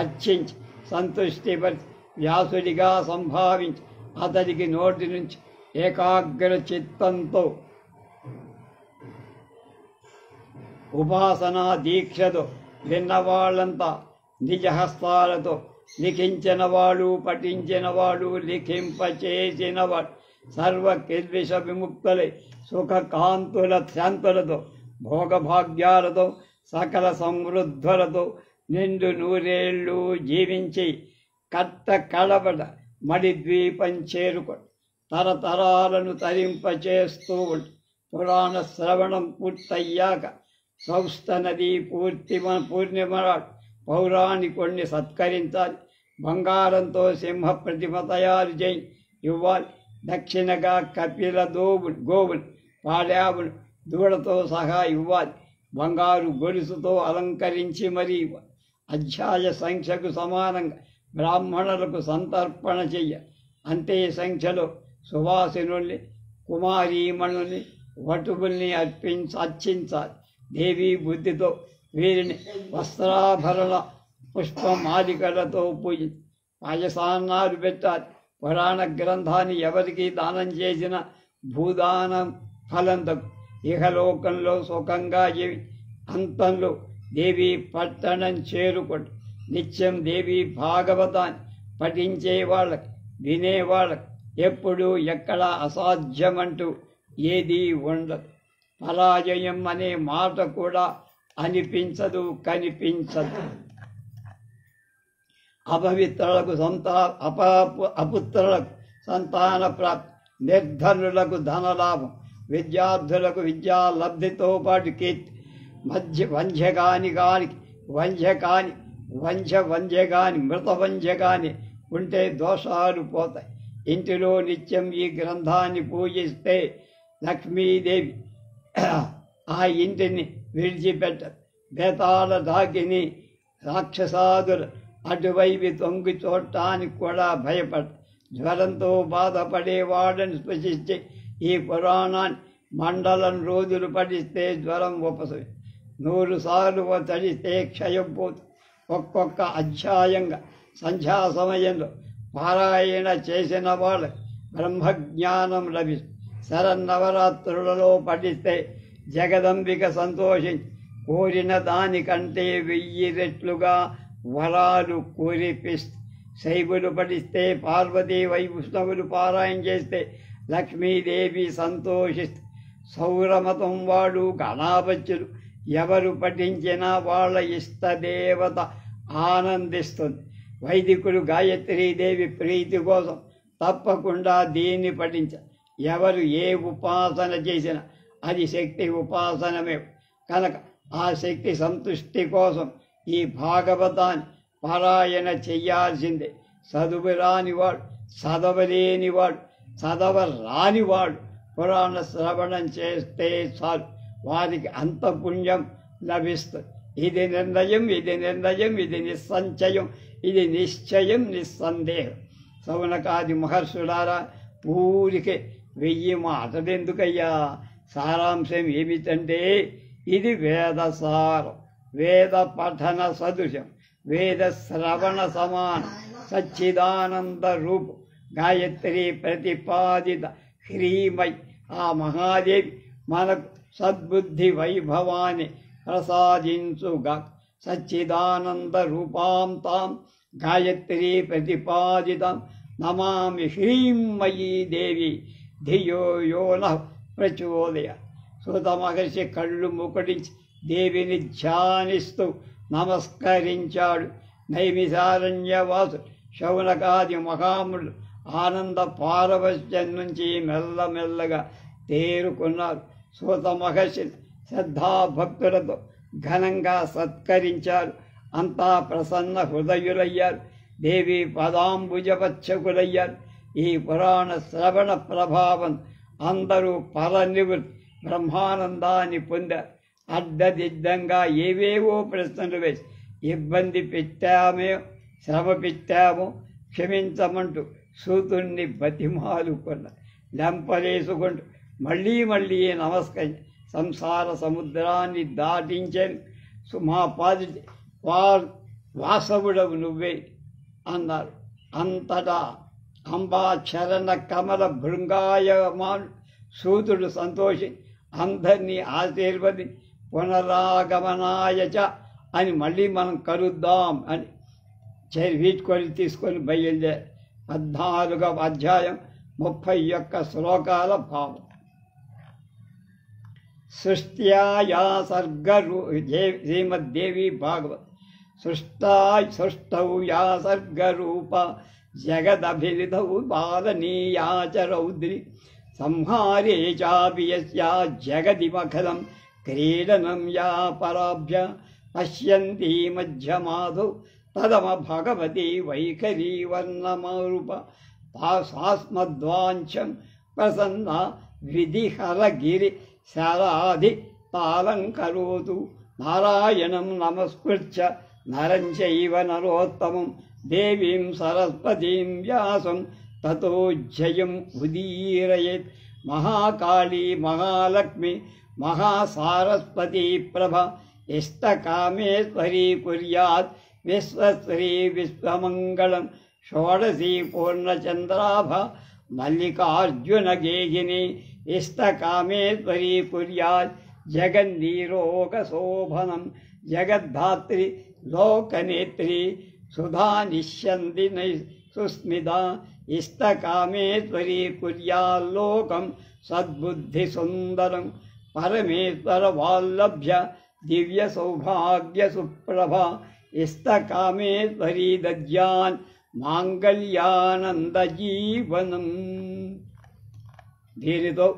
అర్చించి సంతుష్టిపరిచి వ్యాసుడిగా సంభావించి అతడికి నోటి నుంచి ఏకాగ్ర చిత్తంతో ఉపాసనా దీక్షతో విన్నవాళ్ళంతా నిజహస్తాలతో లిఖించినవాడు, పఠించినవాడు, లిఖింపచేసినవాడు సర్వ కిల్విష విముక్తులై సుఖకాంతుల శాంతులతో భోగభాగ్యాలతో సకల సమృద్ధులతో నిండు నూరేళ్ళు జీవించి కట్ట కడబడ మడిద్వీపం చేరుకొని తరతరాలను తరింపచేస్తూ ఉండి పురాణ శ్రవణం పూర్తయ్యాక సౌస్థ నది పూర్ణిమనాడు పౌరాణికుణ్ణి సత్కరించాలి. బంగారంతో సింహ ప్రతిమ తయారు చేయి ఇవ్వాలి. దక్షిణగా కపిల గోవులు పాడావులు దూడతో సహా ఇవ్వాలి. బంగారు గొలుసుతో అలంకరించి మరీ ఇవ్వాలి. అధ్యాయ సంఖ్యకు సమానంగా బ్రాహ్మణులకు సంతర్పణ చెయ్య. అంతే సంఖ్యలో సువాసినుల్ని, కుమారీమణుల్ని, వటువుల్ని అర్చించాలి. దేవీ బుద్ధితో వీరిని వస్త్రాభరణ పుష్పమాలికలతో పూజించి పాయసాన్నాలు పెట్టాలి. పురాణ గ్రంథాన్ని ఎవరికి దానం చేసిన భూదానం ఫలం దక్కు. ఇహలోకంలో సుఖంగా జీవి అంతంలో దేవీ పట్టణం చేరుకుంటు. నిత్యం దేవీ భాగవతాన్ని పఠించే వాళ్ళకి, వినేవాళ్ళకి ఎప్పుడు ఎక్కడ అసాధ్యమంటూ ఏదీ ఉండదు. పరాజయం అనే మాట కూడా అనిపించదు, కనిపించదు. అపవిత్రులకు అపుత్రులకు సంతాన ప్రాప్తి, నిర్ధనులకు ధనలాభం, విద్యార్థులకు విద్యాలబ్ధితో పాటు కీర్తి, వంధ్యగాని మృత వంధ్యగాని ఉంటే దోషాలు పోతాయి. ఇంటిలో నిత్యం ఈ గ్రంథాన్ని పూజిస్తే లక్ష్మీదేవి ఆ ఇంటిని విడిచిపెట్టదు. బేతాళ దాకిని రాక్షసాదులు అటువైపు తొంగి చూడటానికి కూడా భయపడ. జ్వరంతో బాధపడేవాడని స్పృశించి ఈ పురాణాన్ని మండలం రోజులు పఠిస్తే జ్వరం ఉపశమి. 100 సార్లు తడిస్తే క్షయం పోతుంది. ఒక్కొక్క అధ్యాయంగా సంధ్యా సమయంలో పారాయణ చేసిన వాళ్ళకి బ్రహ్మజ్ఞానం లభిస్తుంది. శరన్నవరాత్రులలో పఠిస్తే జగదంబిక సంతోషించి కోరిన దానికంటే 1000 రెట్లుగా వరాలు కురిపిస్తుంది. శైవులు పఠిస్తే పార్వతీ వైష్ణవులు పారాయణ చేస్తే లక్ష్మీదేవి సంతోషిస్తుంది. సౌరమతం వాడు గణాపత్యులు ఎవరు పఠించినా వాళ్ళ ఇష్టదేవత ఆనందిస్తుంది. వైదికులు గాయత్రీదేవి ప్రీతి కోసం తప్పకుండా దీన్ని పఠించ. ఎవరు ఏ ఉపాసన చేసినా అది శక్తి ఉపాసనమే కనుక ఆ శక్తి సంతృష్టి కోసం ఈ భాగవతాన్ని పారాయణ చెయ్యాల్సిందే. చదువు రానివాడు, చదవలేనివాడు, చదవరానివాడు పురాణ శ్రవణం చేస్తే చాలు, వారికి అంత పుణ్యం లభిస్తుంది. ఇది నిర్ణయం, ఇది నిర్ణయం, ఇది నిస్సంచయం, ఇది నిశ్చయం, నిస్సందేహం. సౌనకాది మహర్షులారా, ఊరికే 1000 మాటలు ఎందుకయ్యా? సారాంశం ఏమిటంటే ఇది వేదసారం, వేద పఠన సదృశం, వేద శ్రవణ సమానం, సచ్చిదానంద రూపం, గాయత్రి ప్రతిపాదిత హ్రీమై ఆ మహాదేవి మనకు సద్బుద్ధి వైభవాన్ని ప్రసాదించుగా. సచ్చిదానంద రూపాం తాం గాయత్రీ ప్రతిపాదితం నమామి హ్రీమయీ దేవి ధియో యో నః ప్రచోదయ. సూత మహర్షి కళ్ళు ముకుటించి దేవిని ధ్యానిస్తూ నమస్కరించాడు. నైమిసారణ్యవాసు శౌనకాది మహాములు ఆనంద పారవశ్యం నుంచి మెల్లమెల్లగా తేరుకున్నారు. సూత మహర్షి శ్రద్ధాభక్తులతో ఘనంగా సత్కరించారు. అంతా ప్రసన్న హృదయులయ్యారు. దేవి పదాంబుజపచ్చకులయ్యారు. ఈ పురాణ శ్రవణ ప్రభావం అందరూ పరనివృత్తి బ్రహ్మానందాన్ని పొందారు. అడ్డదిడ్డంగా ఏవేవో ప్రశ్నలు వేసి ఇబ్బంది పెట్టామే, శ్రమ పెట్టామో క్షమించమంటూ సూతుణ్ణి బతిమాలుకున్నారు. లెంపలేసుకుంటూ మళ్ళీ మళ్ళీ నమస్కరించి సంసార సముద్రాన్ని దాటించాను. మా పాది వాసవుడవు నువ్వే అన్నారు. అంతటా అంబాచరణ కమల భృంగాయమాను సూతుడు సంతోషి అందరినీ ఆశీర్వది పునరాగమనాయచ అని మళ్ళీ మనం కలుద్దాం అని వీడ్కొని తీసుకొని బయలుదేరి 14వ అధ్యాయం 31 శ్లోకాల భావం. సృష్ట్యా సర్గరూ శ్రీమద్దేవి భాగవత్ సృష్టౌ యా సర్గరూప జగదభిలిధౌ బాలనీయాచ రౌద్రి సంహారే చాపి యస్యా జగదిమఖలం క్రీడనం యా పరాభ్య పశ్యంతి మధ్యమాధౌ తదమ భగవతి వైఖరీ వర్ణమరూప తాస్మద్వాంఛం ప్రసన్న విధిహరగిరి శరాధి తాళం కరోతు నారాయణం నమస్కృత్య నరం చైవ నరోత్తమం దేవీం సరస్వతీం వ్యాసం తతో జయం ఉదీరయేత్. మహాకాళీ మహాలక్ష్మి మహాసారస్వతీ ప్రభ ఇష్టకామేశ్వరీ కుర్యాత్ విశ్వశ్రీ విశ్వమంగళం. షోడశీ పూర్ణచంద్రాభ మల్లికార్జున గేహిని ఇష్టకామేశ్వరీ కుర్యాత్ జగన్నీరోగశోభనం. జగద్ధాత్రి లోకనేత్రి సుధా నిశ్యంతి సుస్మితా ఇష్టకామేశ్వరీ కుర్యాల్లోకం సద్బుద్ధి సుందరం. పరమేశ్వర వాల్లభ్య దివ్య సౌభాగ్య సుప్రభ ఇష్టకామేశ్వరీ దద్యాన్ మాంగళ్యానంద జీవనం. దీనితో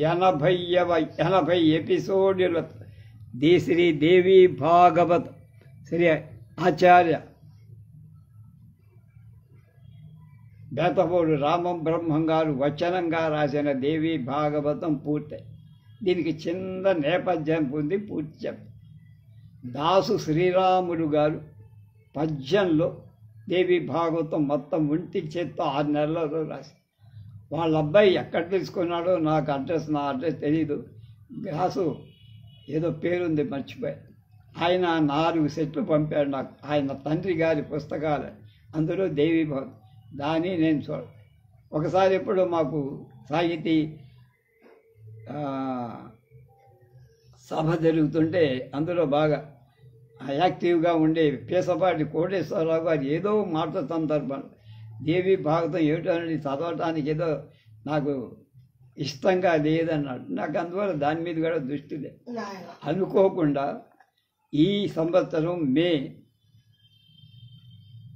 80 ఎపిసోడ్ల శ్రీదేవి భాగవత్ శ్రీ ఆచార్య బేతపూడి రామం బ్రహ్మం గారు వచనంగా రాసిన దేవి భాగవతం పూర్తి. దీనికి చిన్న నేపథ్యం పొంది పూర్తి చెప్పు. దాసు శ్రీరాములు గారు పద్యంలో దేవి భాగవతం మొత్తం ఒంటి చేత్తో 6 నెలల్లో రాసి, వాళ్ళ అబ్బాయి ఎక్కడ తెలుసుకున్నాడో నాకు నా అడ్రస్ తెలీదు. దాసు ఏదో పేరుంది మర్చిపోయాడు. ఆయన 4 సెట్లు పంపాడు నాకు. ఆయన తండ్రి గారి పుస్తకాలు, అందులో దేవి భాగవతం. దాన్ని నేను ఒకసారి ఎప్పుడు మాకు సాహితీ సభ జరుగుతుంటే అందులో బాగా యాక్టివ్గా ఉండే పేసపాటి కోటేశ్వరరావు గారు ఏదో మాట సందర్భంలో దేవి భాగవతం ఏమిటనేది చదవటానికి ఏదో నాకు ఇష్టంగా లేదన్నాడు. నాకు అందువల్ల దాని మీద కూడా దృష్టి లేదు. అనుకోకుండా ఈ సంవత్సరం మే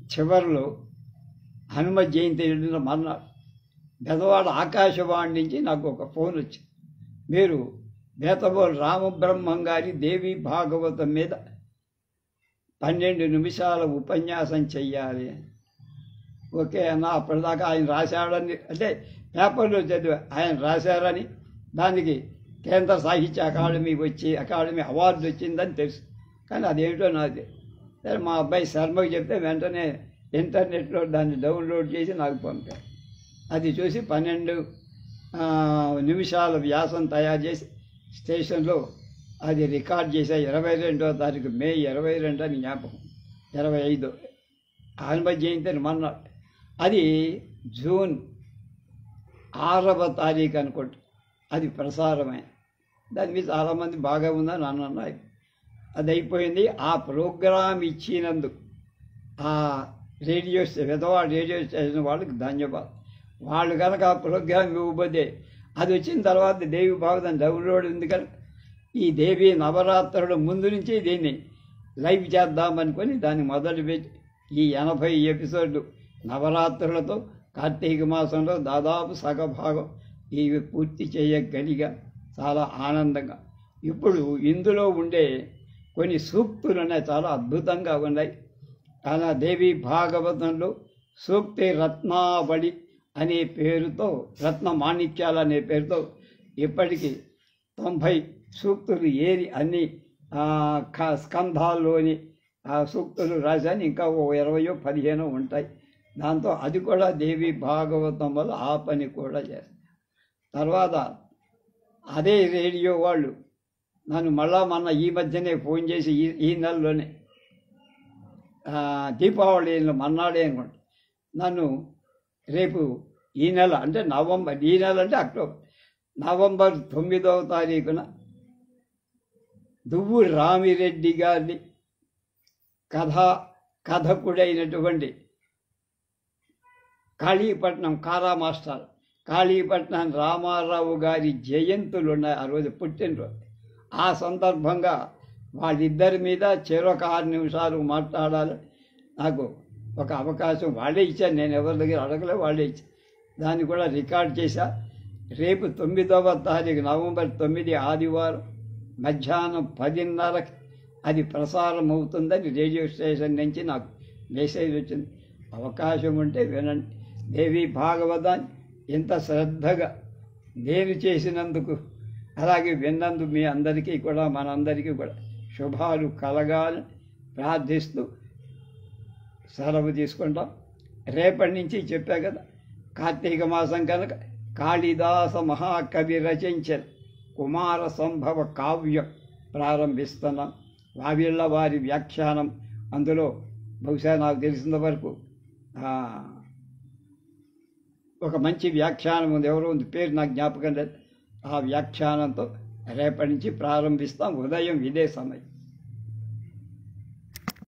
చివరిలో హనుమ జయంతి వెళ్ళిన మర్నాడు బెదవాడ ఆకాశవాణి నుంచి నాకు ఒక ఫోన్ వచ్చింది. మీరు బేతబోలు రామబ్రహ్మం గారి దేవి భాగవతం మీద 12 నిమిషాల ఉపన్యాసం చెయ్యాలి అని. ఓకే అన్న, అప్పటిదాకా ఆయన రాశాడని అంటే పేపర్లో చదివా ఆయన రాశారని, దానికి కేంద్ర సాహిత్య అకాడమీ అవార్డు వచ్చిందని తెలుసు. కానీ అదేమిటో నాకు సరే మా అబ్బాయి శర్మకి చెప్తే వెంటనే ఇంటర్నెట్లో దాన్ని డౌన్లోడ్ చేసి నాకు పంపారు. అది చూసి 12 నిమిషాల వ్యాసం తయారు చేసి స్టేషన్లో అది రికార్డ్ చేశా. 22వ తారీఖు మే 22 అని జ్ఞాపకం, 25 హనుమ జయంతి అని మన్నాడు. అది జూన్ 6వ తారీఖు అనుకుంటా అది ప్రసారమైన. దాని మీద చాలామంది బాగా ఉందని అన్నారు. అది అయిపోయింది. ఆ ప్రోగ్రాం ఇచ్చినందుకు ఆ విధవా రేడియో స్టేషన్ వాళ్ళకి ధన్యవాదాలు. వాళ్ళు కనుక ఆ ప్రోగ్రాం ఇవ్వబోతే అది వచ్చిన తర్వాత దేవి భాగవతం డౌన్లోడ్ ఉంది కనుక ఈ దేవి నవరాత్రుల ముందు నుంచి దీన్ని లైవ్ చేద్దామనుకొని దాన్ని మొదలుపెట్టి ఈ 80 ఎపిసోడ్లు నవరాత్రులతో కార్తీక మాసంలో దాదాపు సగభాగం ఇవి పూర్తి చేయగలిగా చాలా ఆనందంగా. ఇప్పుడు ఇందులో ఉండే కొన్ని సూక్తులు ఉన్నాయి, చాలా అద్భుతంగా ఉన్నాయి. అలా దేవి భాగవతంలో సూక్తి రత్నావళి అనే పేరుతో, రత్న మాణిక్యాలు అనే పేరుతో ఇప్పటికీ 90 సూక్తులు ఏరి అన్ని స్కంధాల్లోని ఆ సూక్తులు రాశాను. ఇంకా 20-15 ఉంటాయి. దాంతో అది కూడా దేవి భాగవతం వల్ల ఆ పని కూడా చేస్తాను. తర్వాత అదే రేడియో వాళ్ళు నన్ను మొన్న ఈ మధ్యనే ఫోన్ చేసి ఈ నెలలోనే దీపావళి మన్నాడే అనుకోండి నన్ను రేపు ఈ నెల అంటే అక్టోబర్ నవంబర్ 9వ తారీఖున దువ్వు రామిరెడ్డి గారి కథకుడైనటువంటి కాళీపట్నం మాస్టర్ కాళీపట్నం రామారావు గారి జయంతులు ఉన్నాయి. ఆ రోజు పుట్టినరోజు. ఆ సందర్భంగా వాళ్ళిద్దరి మీద చెరొక 6 నిమిషాలు మాట్లాడాలి. నాకు ఒక అవకాశం వాళ్ళే ఇచ్చారు, నేను ఎవరి దగ్గర అడగలే, వాళ్ళే ఇచ్చారు. దాన్ని కూడా రికార్డ్ చేశా. రేపు 9వ తారీఖు నవంబర్ 9 ఆదివారం మధ్యాహ్నం 10:30కి అది ప్రసారం అవుతుందని రేడియో స్టేషన్ నుంచి నాకు మెసేజ్ వచ్చింది. అవకాశం ఉంటే వినండి. దేవి భాగవతాన్ని ఎంత శ్రద్ధగా నేను చేసినందుకు, అలాగే విన్నందుకు మీ అందరికీ కూడా మనందరికీ కూడా శుభాలు కలగాలని ప్రార్థిస్తూ సెలవు తీసుకుంటాం. రేపటి నుంచి చెప్పా కదా, కార్తీక మాసం కనుక కాళిదాస మహాకవి రచించిన కుమార సంభవ కావ్యం ప్రారంభిస్తున్నాం. వావిళ్ళ వారి వ్యాఖ్యానం, అందులో బహుశా నాకు తెలిసిన వరకు ఒక మంచి వ్యాఖ్యానం ఉంది, ఎవరో ఉంది, పేరు నాకు జ్ఞాపకం లేదు. ఆ వ్యాఖ్యానంతో రేపటి నుంచి ప్రారంభిస్తాం. ఉదయం ఇదే సమయం.